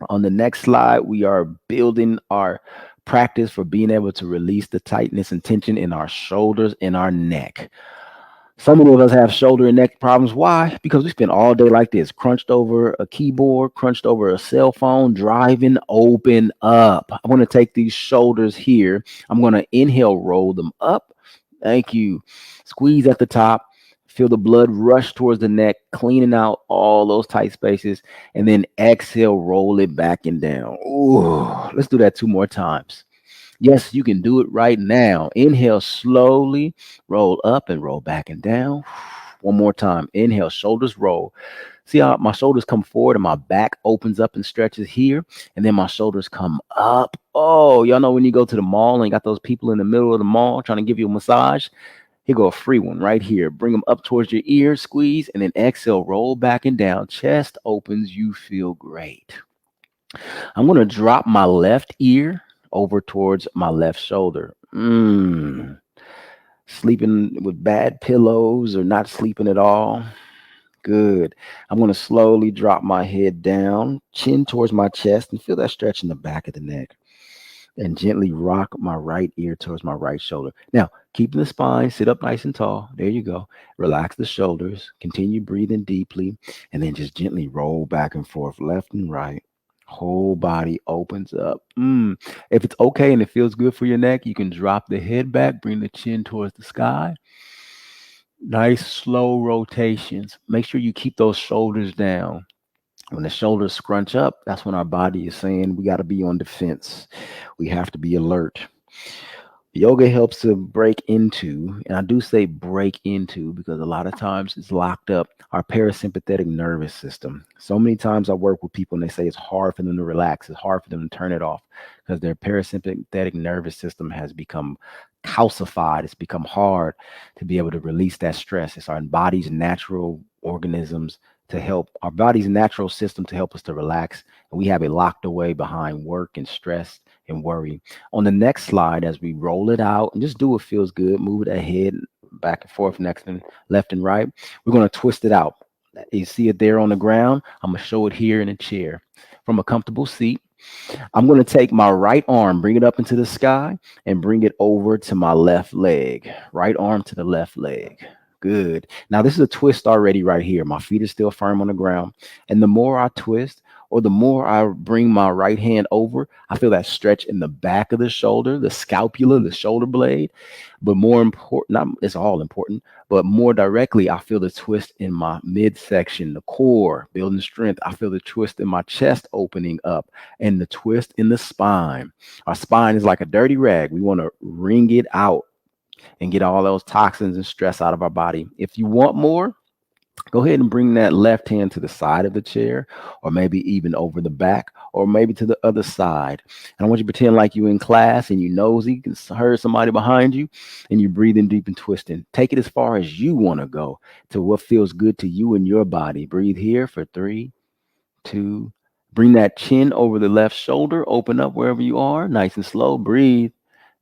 On the next slide, we are building our practice for being able to release the tightness and tension in our shoulders and our neck. So many of us have shoulder and neck problems. Why? Because we spend all day like this, crunched over a keyboard, crunched over a cell phone, driving. Open up. I'm going to take these shoulders here. I'm going to inhale, roll them up. Thank you. Squeeze at the top. Feel the blood rush towards the neck, cleaning out all those tight spaces. And then exhale, roll it back and down. Ooh, let's do that 2 more times. Yes, you can do it right now. Inhale slowly, roll up and roll back and down. One more time. Inhale, shoulders roll. See how my shoulders come forward and my back opens up and stretches here. And then my shoulders come up. Oh, y'all know when you go to the mall and you got those people in the middle of the mall trying to give you a massage? Here go a free one right here. Bring them up towards your ears, squeeze, and then exhale, roll back and down. Chest opens. You feel great. I'm going to drop my left ear over towards my left shoulder. Sleeping with bad pillows or not sleeping at all. Good. I'm going to slowly drop my head down, chin towards my chest, and feel that stretch in the back of the neck. And gently rock my right ear towards my right shoulder. Now, keeping the spine, sit up nice and tall. There you go. Relax the shoulders. Continue breathing deeply. And then just gently roll back and forth, left and right. Whole body opens up. If it's okay and it feels good for your neck, you can drop the head back, bring the chin towards the sky. Nice, slow rotations. Make sure you keep those shoulders down. When the shoulders scrunch up, that's when our body is saying we got to be on defense. We have to be alert. Yoga helps to break into, and I do say break into because a lot of times it's locked up, our parasympathetic nervous system. So many times I work with people and they say it's hard for them to relax, it's hard for them to turn it off because their parasympathetic nervous system has become calcified. It's become hard to be able to release that stress. It's our body's natural organisms to help, our body's natural system to help us to relax. And we have it locked away behind work and stress and worry. On the next slide, as we roll it out and just do what feels good, move it ahead, back and forth, next and left and right. We're going to twist it out. You see it there on the ground. I'm going to show it here in a chair from a comfortable seat. I'm going to take my right arm, bring it up into the sky, and bring it over to my left leg. Right arm to the left leg. Good. Now, this is a twist already right here. My feet are still firm on the ground. And the more I twist, or the more I bring my right hand over, I feel that stretch in the back of the shoulder, the scapula, the shoulder blade. But more important, not it's all important, but more directly, I feel the twist in my midsection, the core, building strength. I feel the twist in my chest opening up and the twist in the spine. Our spine is like a dirty rag. We want to wring it out and get all those toxins and stress out of our body. If you want more, go ahead and bring that left hand to the side of the chair, or maybe even over the back, or maybe to the other side. And I want you to pretend like you're in class and you nosy, you can hear somebody behind you, and you're breathing deep and twisting. Take it as far as you want to go, to what feels good to you and your body. Breathe here for 3, 2. Bring that chin over the left shoulder. Open up wherever you are. Nice and slow. Breathe.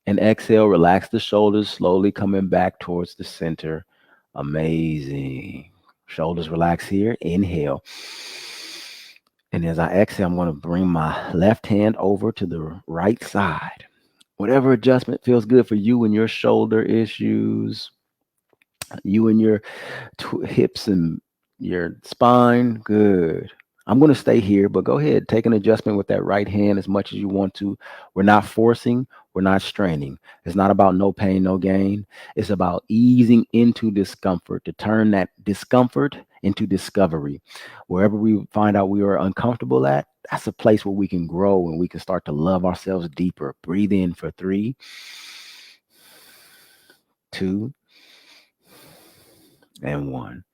And exhale. Relax the shoulders, slowly coming back towards the center. Amazing. Shoulders relax here. Inhale. And as I exhale, I'm going to bring my left hand over to the right side. Whatever adjustment feels good for you and your shoulder issues, you and your hips and your spine. Good. I'm going to stay here, but go ahead. Take an adjustment with that right hand as much as you want to. We're not forcing. We're not straining. It's not about no pain, no gain. It's about easing into discomfort, to turn that discomfort into discovery. Wherever we find out we are uncomfortable at, that's a place where we can grow and we can start to love ourselves deeper. Breathe in for 3, 2, and 1.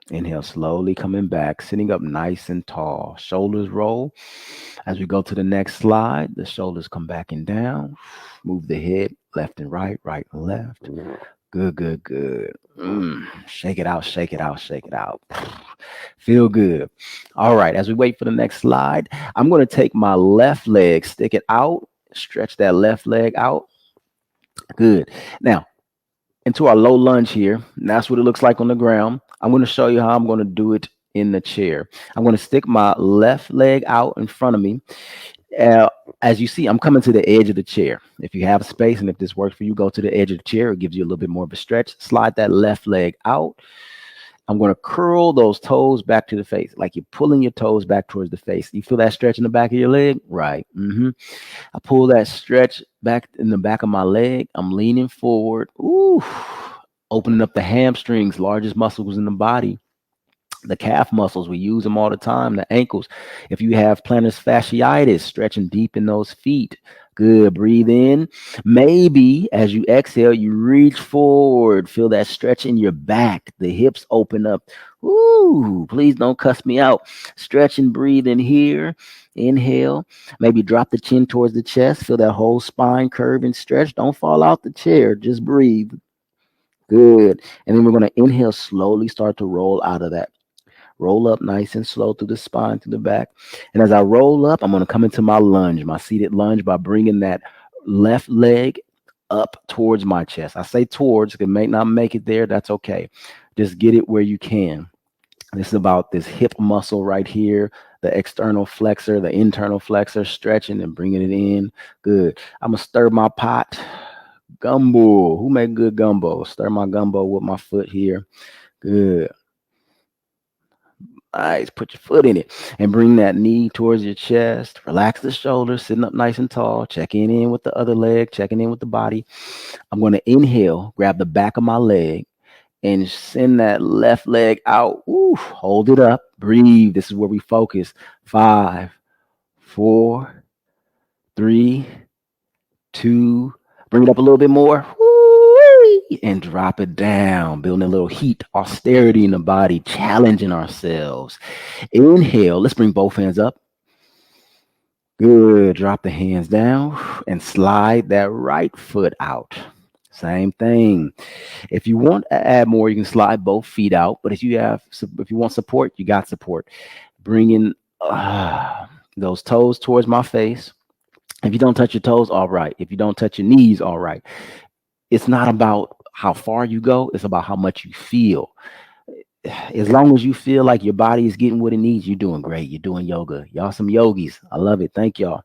Inhale, slowly coming back, sitting up nice and tall. Shoulders roll. As we go to the next slide, the shoulders come back and down. Move the head left and right, right and left. Good, good, good. Shake it out, shake it out, shake it out. Feel good. All right, as we wait for the next slide, I'm going to take my left leg, stick it out, stretch that left leg out. Good. Now, into our low lunge here. And that's what it looks like on the ground. I'm going to show you how I'm going to do it in the chair. I'm going to stick my left leg out in front of me. Uh, as you see, I'm coming to the edge of the chair. If you have space and if this works for you, go to the edge of the chair. It gives you a little bit more of a stretch. Slide that left leg out. I'm going to curl those toes back to the face, like you're pulling your toes back towards the face. You feel that stretch in the back of your leg? Right. I pull that stretch back in the back of my leg. I'm leaning forward. Ooh, opening up the hamstrings, largest muscles in the body. The calf muscles, we use them all the time. The ankles. If you have plantar fasciitis, stretching deep in those feet. Good. Breathe in. Maybe as you exhale, you reach forward. Feel that stretch in your back. The hips open up. Ooh, please don't cuss me out. Stretch and breathe in here. Inhale. Maybe drop the chin towards the chest. Feel that whole spine curve and stretch. Don't fall out the chair. Just breathe. Good. And then we're going to inhale slowly, start to roll out of that. Roll up nice and slow through the spine, to the back. And as I roll up, I'm going to come into my lunge, my seated lunge, by bringing that left leg up towards my chest. I say towards, it may not make it there. That's okay. Just get it where you can. This is about this hip muscle right here, the external flexor, the internal flexor, stretching and bringing it in. Good. I'm going to stir my pot. Gumbo. Who make good gumbo? Stir my gumbo with my foot here. Good. Nice. Put your foot in it and bring that knee towards your chest. Relax the shoulders, sitting up nice and tall. Checking in with the other leg, checking in with the body. I'm going to inhale, grab the back of my leg, and send that left leg out. Ooh, hold it up. Breathe. This is where we focus. 5, 4, 3, 2. Bring it up a little bit more. Woo-wee, and drop it down. Building a little heat, austerity in the body, challenging ourselves. Inhale. Let's bring both hands up. Good. Drop the hands down and slide that right foot out. Same thing. If you want to add more, you can slide both feet out. But if you want support, you got support. Bringing those toes towards my face. If you don't touch your toes, all right. If you don't touch your knees, all right. It's not about how far you go. It's about how much you feel. As long as you feel like your body is getting what it needs, you're doing great. You're doing yoga. Y'all some yogis. I love it. Thank y'all.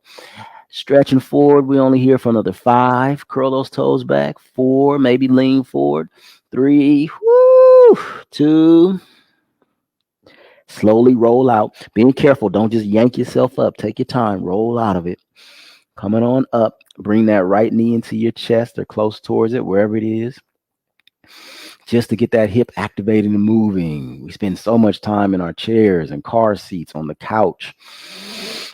Stretching forward, we only here for another 5. Curl those toes back. 4, maybe lean forward. 3, woo, 2, slowly roll out. Being careful, don't just yank yourself up. Take your time, roll out of it. Coming on up, bring that right knee into your chest or close towards it, wherever it is, just to get that hip activated and moving. We spend so much time in our chairs and car seats, on the couch,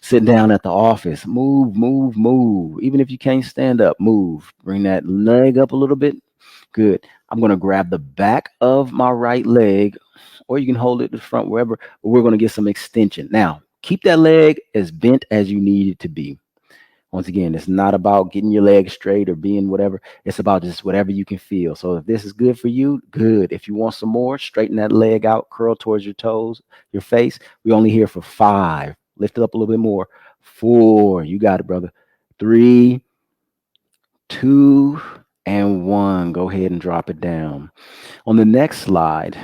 sitting down at the office. Move, move, move. Even if you can't stand up, move. Bring that leg up a little bit. Good. I'm going to grab the back of my right leg, or you can hold it to the front, wherever. But we're going to get some extension. Now, keep that leg as bent as you need it to be. Once again, it's not about getting your legs straight or being whatever. It's about just whatever you can feel. So if this is good for you, good. If you want some more, straighten that leg out, curl towards your toes, your face. We only here for 5. Lift it up a little bit more. 4. You got it, brother. 3, 2, and 1. Go ahead and drop it down. On the next slide,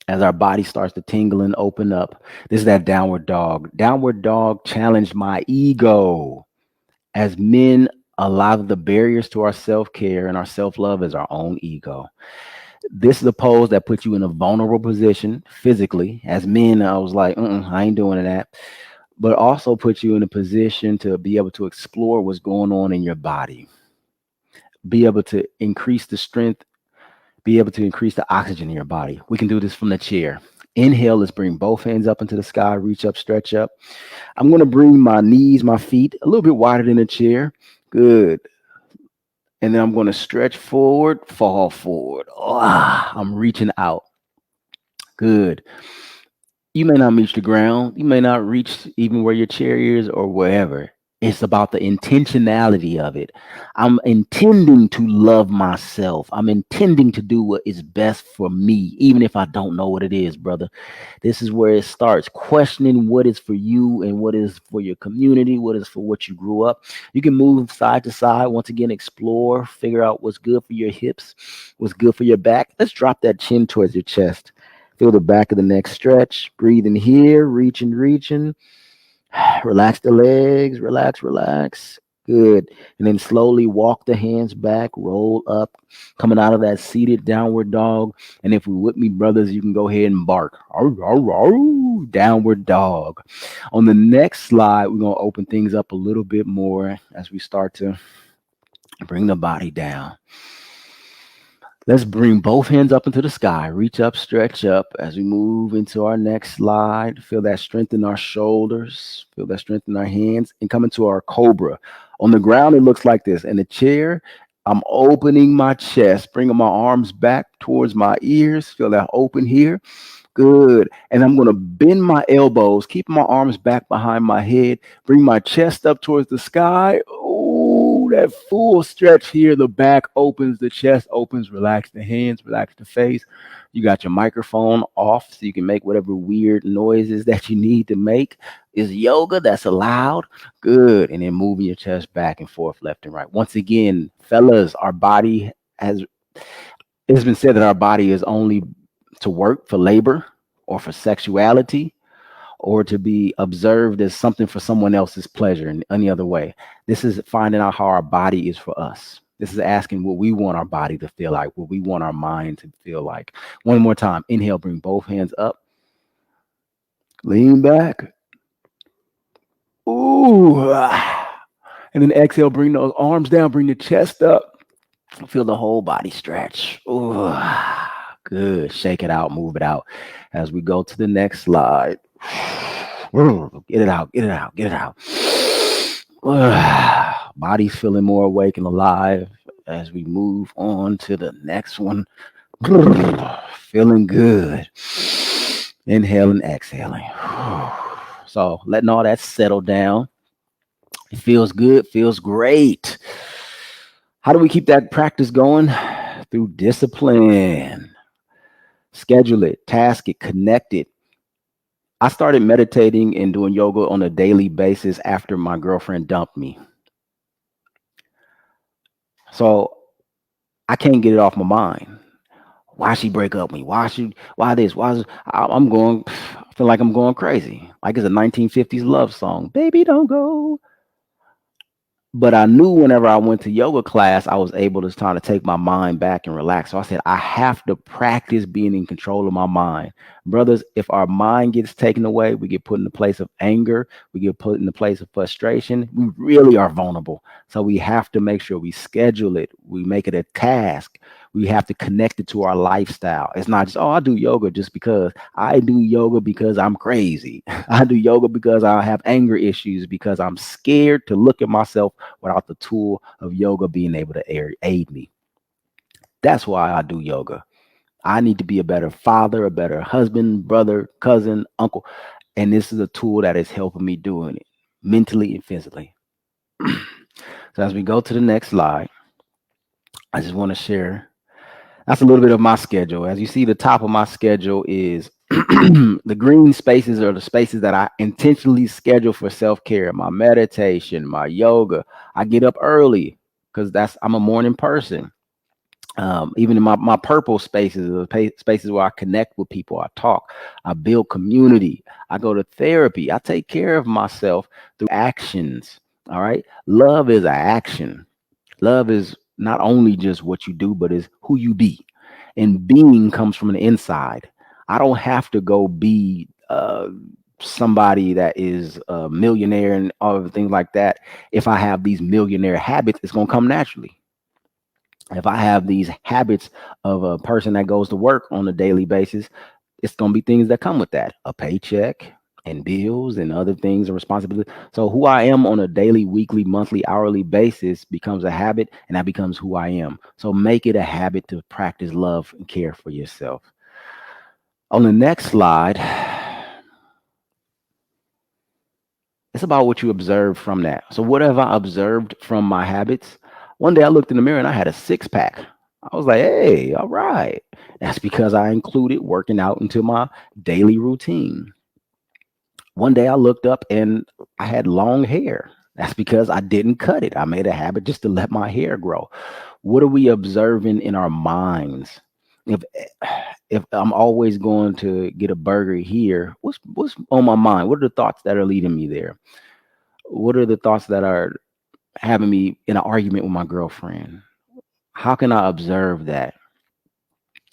as our body starts to tingle and open up, this is that downward dog. Downward dog challenged my ego. As men, a lot of the barriers to our self-care and our self-love is our own ego. This is a pose that puts you in a vulnerable position physically. As men, I was like, I ain't doing that. But also puts you in a position to be able to explore what's going on in your body, be able to increase the strength, be able to increase the oxygen in your body. We can do this from the chair. Inhale, let's bring both hands up into the sky, reach up, stretch up. I'm going to bring my knees, my feet a little bit wider than the chair. Good. And then I'm going to stretch forward, fall forward. I'm reaching out. Good. You may not reach the ground. You may not reach even where your chair is or wherever. It's about the intentionality of it. I'm intending to love myself. I'm intending to do what is best for me, even if I don't know what it is, brother. This is where it starts, questioning what is for you and what is for your community, what is for what you grew up. You can move side to side. Once again, explore, figure out what's good for your hips, what's good for your back. Let's drop that chin towards your chest. Feel the back of the neck stretch. Breathe in here, reaching, reaching. Relax the legs, relax, relax. Good. And then slowly walk the hands back, roll up, coming out of that seated downward dog. And if we with me, brothers, you can go ahead and bark. Arr, arr, arr, downward dog. On the next slide, we're going to open things up a little bit more as we start to bring the body down. Let's bring both hands up into the sky. Reach up, stretch up as we move into our next slide. Feel that strength in our shoulders. Feel that strength in our hands. And come into our cobra. On the ground, it looks like this. In the chair, I'm opening my chest, bringing my arms back towards my ears. Feel that open here. Good. And I'm going to bend my elbows, keep my arms back behind my head, bring my chest up towards the sky. Oh, that full stretch here. The back opens, the chest opens. Relax the hands, relax the face. You got your microphone off so you can make whatever weird noises that you need to make. Is yoga that's allowed? Good. And then moving your chest back and forth, left and right. Once again, fellas, our body has, it's been said that our body is only to work for labor or for sexuality or to be observed as something for someone else's pleasure in any other way. This is finding out how our body is for us. This is asking what we want our body to feel like, what we want our mind to feel like. One more time. Inhale, bring both hands up. Lean back. Ooh. And then exhale, bring those arms down, bring the chest up. Feel the whole body stretch. Ooh. Good. Shake it out, move it out. As we go to the next slide. Get it out, get it out, get it out. Body's feeling more awake and alive as we move on to the next one. Feeling good. Inhaling, exhaling. So letting all that settle down. It feels good, feels great. How do we keep that practice going? Through discipline. Schedule it, task it, connect it. I started meditating and doing yoga on a daily basis after my girlfriend dumped me. So I can't get it off my mind. Why she break up with me? Why this? I'm going, I feel like I'm going crazy. Like it's a 1950s love song. Baby, don't go. But I knew whenever I went to yoga class, I was able to kind of take my mind back and relax. So I said, I have to practice being in control of my mind. Brothers, if our mind gets taken away, we get put in the place of anger, we get put in the place of frustration, we really are vulnerable. So we have to make sure we schedule it, we make it a task. We have to connect it to our lifestyle. It's not just, oh, I do yoga just because. I do yoga because I'm crazy. I do yoga because I have anger issues, because I'm scared to look at myself without the tool of yoga being able to aid me. That's why I do yoga. I need to be a better father, a better husband, brother, cousin, uncle. And this is a tool that is helping me doing it mentally and physically. So as we go to the next slide, I just want to share that's a little bit of my schedule. As you see, the top of my schedule is the green spaces are the spaces that I intentionally schedule for self care, my meditation, my yoga. I get up early because I'm a morning person. Even in my purple spaces, the spaces where I connect with people, I talk, I build community, I go to therapy, I take care of myself through actions. All right. Love is an action. Love is not only just what you do, but is who you be. And being comes from the inside. I don't have to go be somebody that is a millionaire and all the things like that. If I have these millionaire habits, it's going to come naturally. If I have these habits of a person that goes to work on a daily basis, it's going to be things that come with that, a paycheck and bills and other things and responsibilities. So who I am on a daily, weekly, monthly, hourly basis becomes a habit, and that becomes who I am. So make it a habit to practice love and care for yourself. On the next slide, it's about what you observe from that. So what have I observed from my habits? One day I looked in the mirror and I had a six pack. I was like, hey, all right. That's because I included working out into my daily routine. One day I looked up and I had long hair. That's because I didn't cut it. I made a habit just to let my hair grow. What are we observing in our minds? If if I'm always going to get a burger here, what's on my mind? What are the thoughts that are leading me there? What are the thoughts that are having me in an argument with my girlfriend? How can I observe that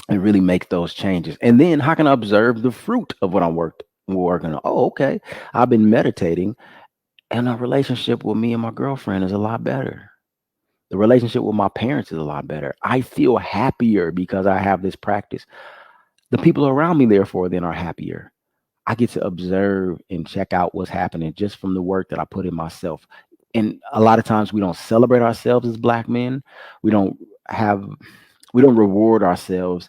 and really make those changes? And then how can I observe the fruit of what I'm working on? Oh, okay. I've been meditating, and a relationship with me and my girlfriend is a lot better. The relationship with my parents is a lot better. I feel happier because I have this practice. The people around me, therefore, then are happier. I get to observe and check out what's happening just from the work that I put in myself. And a lot of times we don't celebrate ourselves as black men. We don't have we don't reward ourselves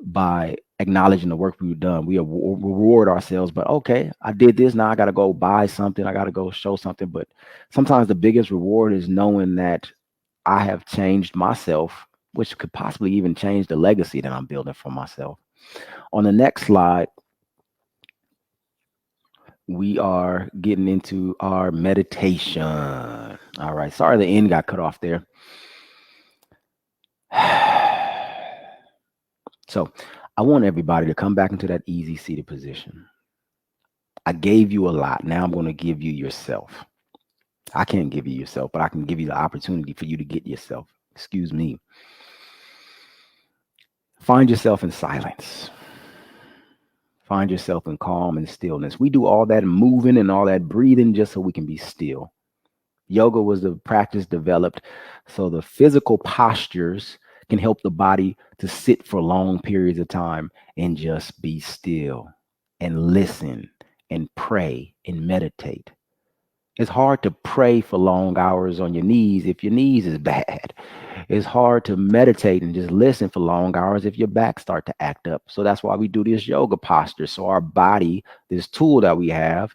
by acknowledging the work we've done. We reward ourselves, but okay, I did this. Now I got to go buy something. I got to go show something. But sometimes the biggest reward is knowing that I have changed myself, which could possibly even change the legacy that I'm building for myself. On the next slide, we are getting into our meditation. All right. Sorry the end got cut off there. So I want everybody to come back into that easy seated position. I gave you a lot. Now I'm going to give you yourself. I can't give you yourself, but I can give you the opportunity for you to get yourself. Excuse me. Find yourself in silence. Find yourself in calm and stillness. We do all that moving and all that breathing just so we can be still. Yoga was the practice developed so the physical postures can help the body to sit for long periods of time and just be still and listen and pray and meditate. It's hard to pray for long hours on your knees if your knees is bad. It's hard to meditate and just listen for long hours if your back start to act up. So that's why we do this yoga posture. So our body, this tool that we have,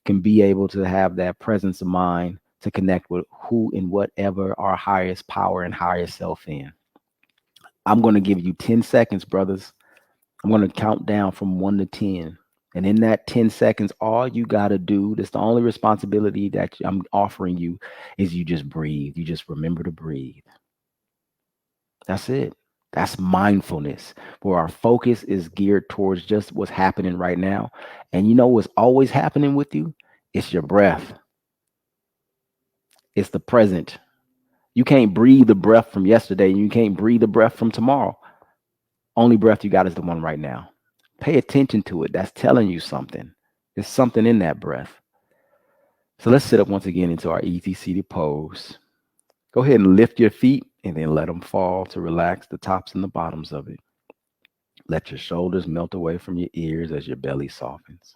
can be able to have that presence of mind to connect with who and whatever our highest power and highest self in. I'm going to give you 10 seconds, brothers. I'm going to count down from 1 to 10. And in that 10 seconds, all you got to do, that's the only responsibility that I'm offering you, is you just breathe. You just remember to breathe. That's it. That's mindfulness, where our focus is geared towards just what's happening right now. And you know what's always happening with you? It's your breath, it's the present. You can't breathe the breath from yesterday, and you can't breathe the breath from tomorrow. Only breath you got is the one right now. Pay attention to it. That's telling you something. There's something in that breath. So let's sit up once again into our easy seated pose. Go ahead and lift your feet and then let them fall to relax the tops and the bottoms of it. Let your shoulders melt away from your ears as your belly softens.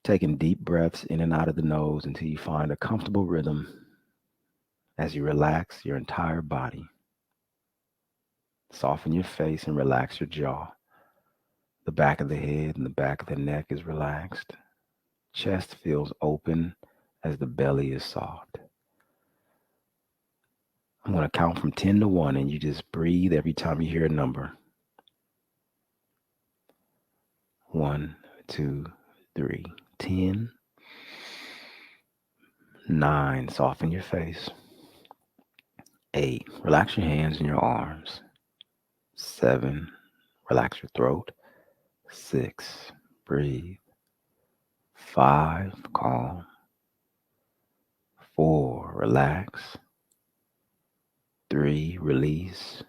Taking deep breaths in and out of the nose until you find a comfortable rhythm as you relax your entire body. Soften your face and relax your jaw. The back of the head and the back of the neck is relaxed. Chest feels open as the belly is soft. I'm going to count from 10 to 1, and you just breathe every time you hear a number. 1, 2, 3, 10. 9, soften your face. 8, relax your hands and your arms. 7, relax your throat. 6, breathe. 5, calm. 4, relax. 3, release.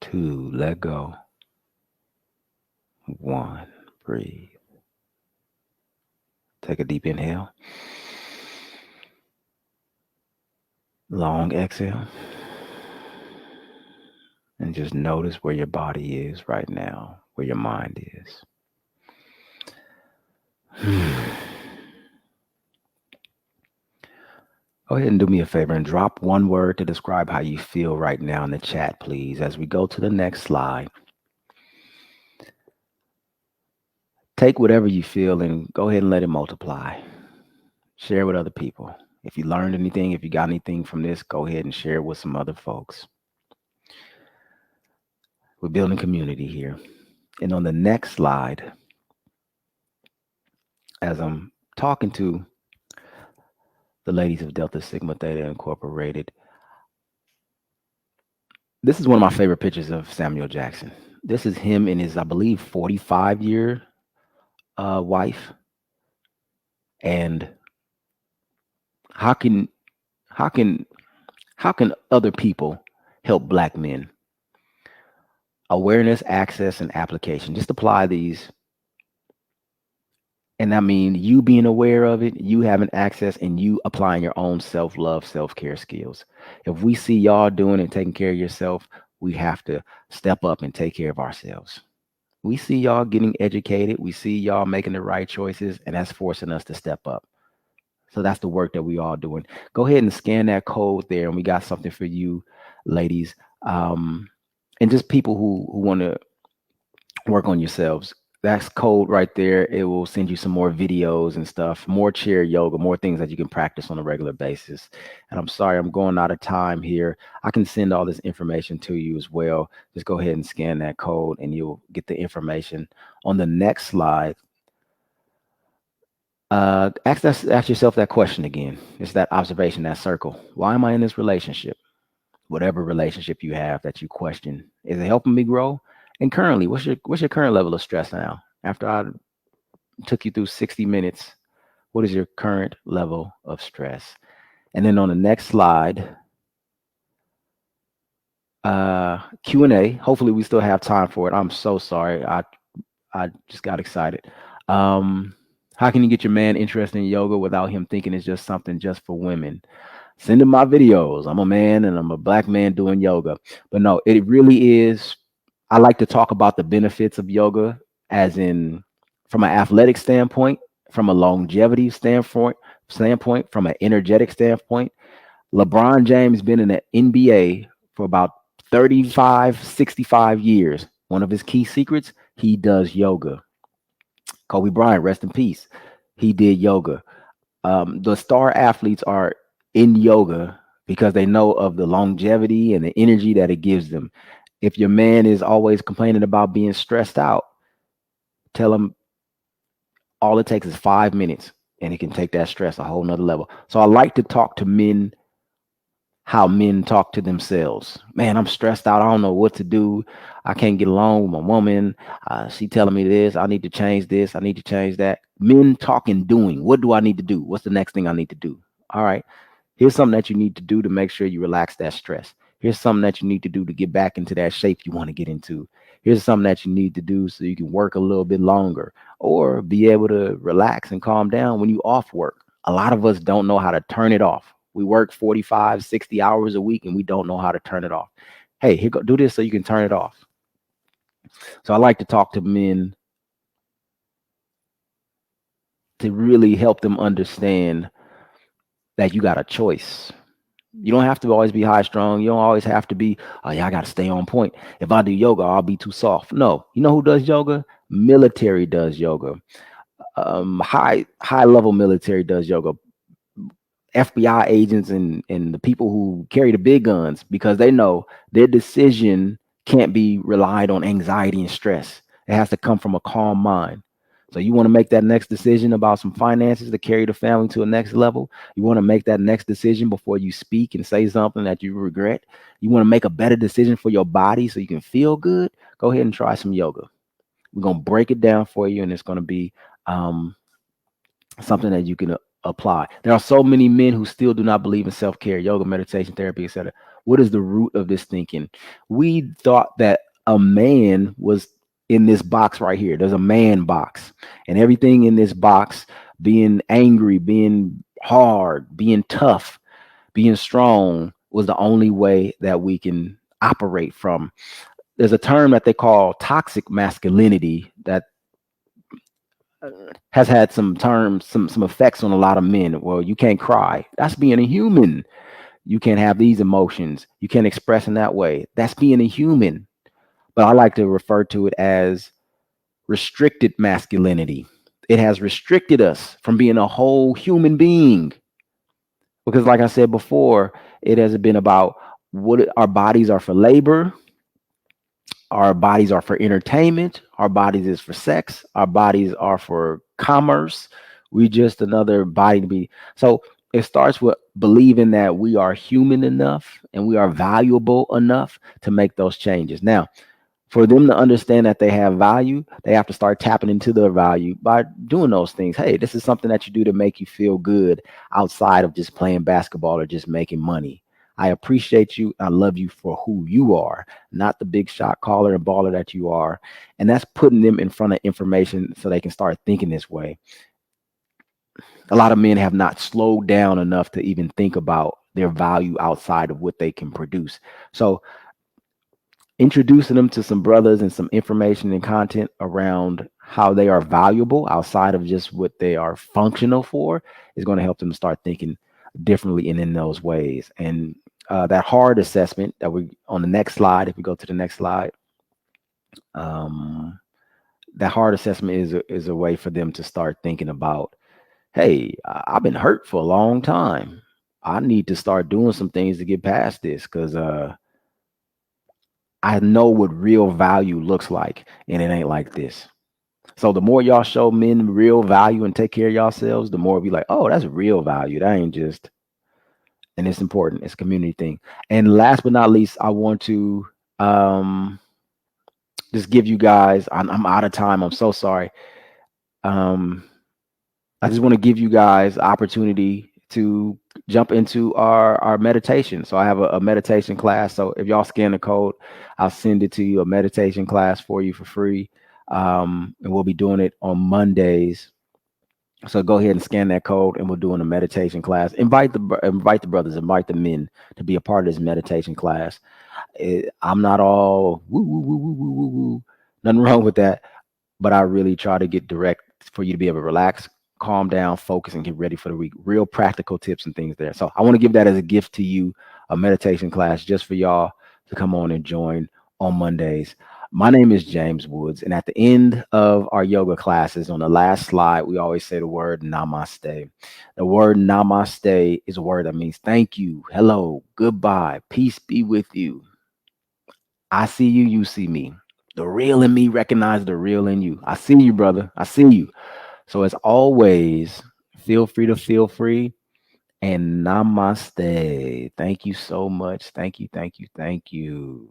2, let go. 1, breathe. Take a deep inhale. Long exhale. And just notice where your body is right now, where your mind is. Go ahead and do me a favor and drop one word to describe how you feel right now in the chat, please, as we go to the next slide. Take whatever you feel and go ahead and let it multiply. Share with other people. If you learned anything, if you got anything from this, go ahead and share it with some other folks. We're building community here. And on the next slide, as I'm talking to the ladies of Delta Sigma Theta Incorporated, this is one of my favorite pictures of Samuel Jackson. This is him and his, I believe, 45-year wife. And how can how can how can other people help Black men? Awareness, access, and application. Just apply these. And I mean, you being aware of it, you having access, and you applying your own self-love, self-care skills. If we see y'all doing and taking care of yourself, we have to step up and take care of ourselves. We see y'all getting educated. We see y'all making the right choices, and that's forcing us to step up. So that's the work that we all doing. Go ahead and scan that code there, and we got something for you, ladies, and just people who want to work on yourselves. That's code right there. It will send you some more videos and stuff, more chair yoga, more things that you can practice on a regular basis. And I'm sorry, I'm going out of time here. I can send all this information to you as well. Just go ahead and scan that code and you'll get the information. On the next slide, ask yourself that question again. It's that observation, that circle. Why am I in this relationship? Whatever relationship you have that you question, is it helping me grow? And currently, what's your current level of stress now? After I took you through 60 minutes, what is your current level of stress? And then on the next slide, Q&A. Hopefully we still have time for it. I'm so sorry. I just got excited. How can you get your man interested in yoga without him thinking it's just something just for women? Send him my videos. I'm a man and I'm a Black man doing yoga. But no, it really is. I like to talk about the benefits of yoga, as in from an athletic standpoint, from a longevity standpoint, from an energetic standpoint. LeBron James been in the NBA for about 35, 65 years. One of his key secrets, he does yoga. Kobe Bryant, rest in peace. He did yoga. The star athletes are in yoga because they know of the longevity and the energy that it gives them. If your man is always complaining about being stressed out, tell him all it takes is 5 minutes and it can take that stress a whole nother level. So I like to talk to men how men talk to themselves. Man, I'm stressed out. I don't know what to do. I can't get along with my woman. She telling me this. I need to change this. I need to change that. Men talk and doing. What do I need to do? What's the next thing I need to do? All right. Here's something that you need to do to make sure you relax that stress. Here's something that you need to do to get back into that shape you want to get into. Here's something that you need to do so you can work a little bit longer or be able to relax and calm down when you off work. A lot of us don't know how to turn it off. We work 45, 60 hours a week and we don't know how to turn it off. Hey, here go do this so you can turn it off. So I like to talk to men to really help them understand that you got a choice. You don't have to always be high strung. You don't always have to be, oh yeah, I got to stay on point. If I do yoga, I'll be too soft. No, you know who does yoga? Military does yoga. High level military does yoga. FBI agents and the people who carry the big guns because they know their decision can't be relied on anxiety and stress. It has to come from a calm mind. So you want to make that next decision about some finances to carry the family to a next level. You want to make that next decision before you speak and say something that you regret. You want to make a better decision for your body so you can feel good. Go ahead and try some yoga. We're going to break it down for you, and it's going to be um, something that you can apply. There are so many men who still do not believe in self-care, yoga, meditation, therapy, etc. What is the root of this thinking? We thought that a man was in this box right here. There's a man box, and everything in this box, being angry, being hard, being tough, being strong, was the only way that we can operate from. There's a term that they call toxic masculinity that has had some terms, some effects on a lot of men. Well, you can't cry. That's being a human. You can't have these emotions. You can't express in that way. That's being a human. But I like to refer to it as restricted masculinity. It has restricted us from being a whole human being. Because, like I said before, it has been about what our bodies are for labor, our bodies are for entertainment. Our bodies is for sex. Our bodies are for commerce. We just another body to be. So it starts with believing that we are human enough and we are valuable enough to make those changes. Now, for them to understand that they have value, they have to start tapping into their value by doing those things. Hey, this is something that you do to make you feel good outside of just playing basketball or just making money. I appreciate you. I love you for who you are, not the big shot caller and baller that you are. And that's putting them in front of information so they can start thinking this way. A lot of men have not slowed down enough to even think about their value outside of what they can produce. So introducing them to some brothers and some information and content around how they are valuable outside of just what they are functional for is going to help them start thinking differently and in those ways. And that hard assessment that we on the next slide, if we go to the next slide, um, that hard assessment is a way for them to start thinking about, hey, I've been hurt for a long time. I need to start doing some things to get past this because I know what real value looks like, and it ain't like this. So the more y'all show men real value and take care of yourselves, the more be like, oh, that's real value. That ain't just, and it's important. It's a community thing. And last but not least, I want to um, just give you guys. I'm out of time. I'm so sorry. Um, I just want to give you guys opportunity to jump into our meditation. So I have a meditation class. So if y'all scan the code, I'll send it to you, a meditation class for you for free. And we'll be doing it on Mondays. So go ahead and scan that code, and we're doing a meditation class. Invite the brothers, invite the men to be a part of this meditation class. I'm not all woo woo woo woo woo woo woo. Nothing wrong with that, but I really try to get direct for you to be able to relax, calm down, focus, and get ready for the week. Real practical tips and things there. So I want to give that as a gift to you, a meditation class just for y'all to come on and join on Mondays. My name is James Woods, and at the end of our yoga classes, on the last slide, we always say the word namaste. The word namaste is a word that means thank you, hello, goodbye, peace be with you. I see you, you see me. The real in me recognize the real in you. I see you, brother. I see you. So as always, feel free to feel free and namaste. Thank you so much. Thank you. Thank you. Thank you.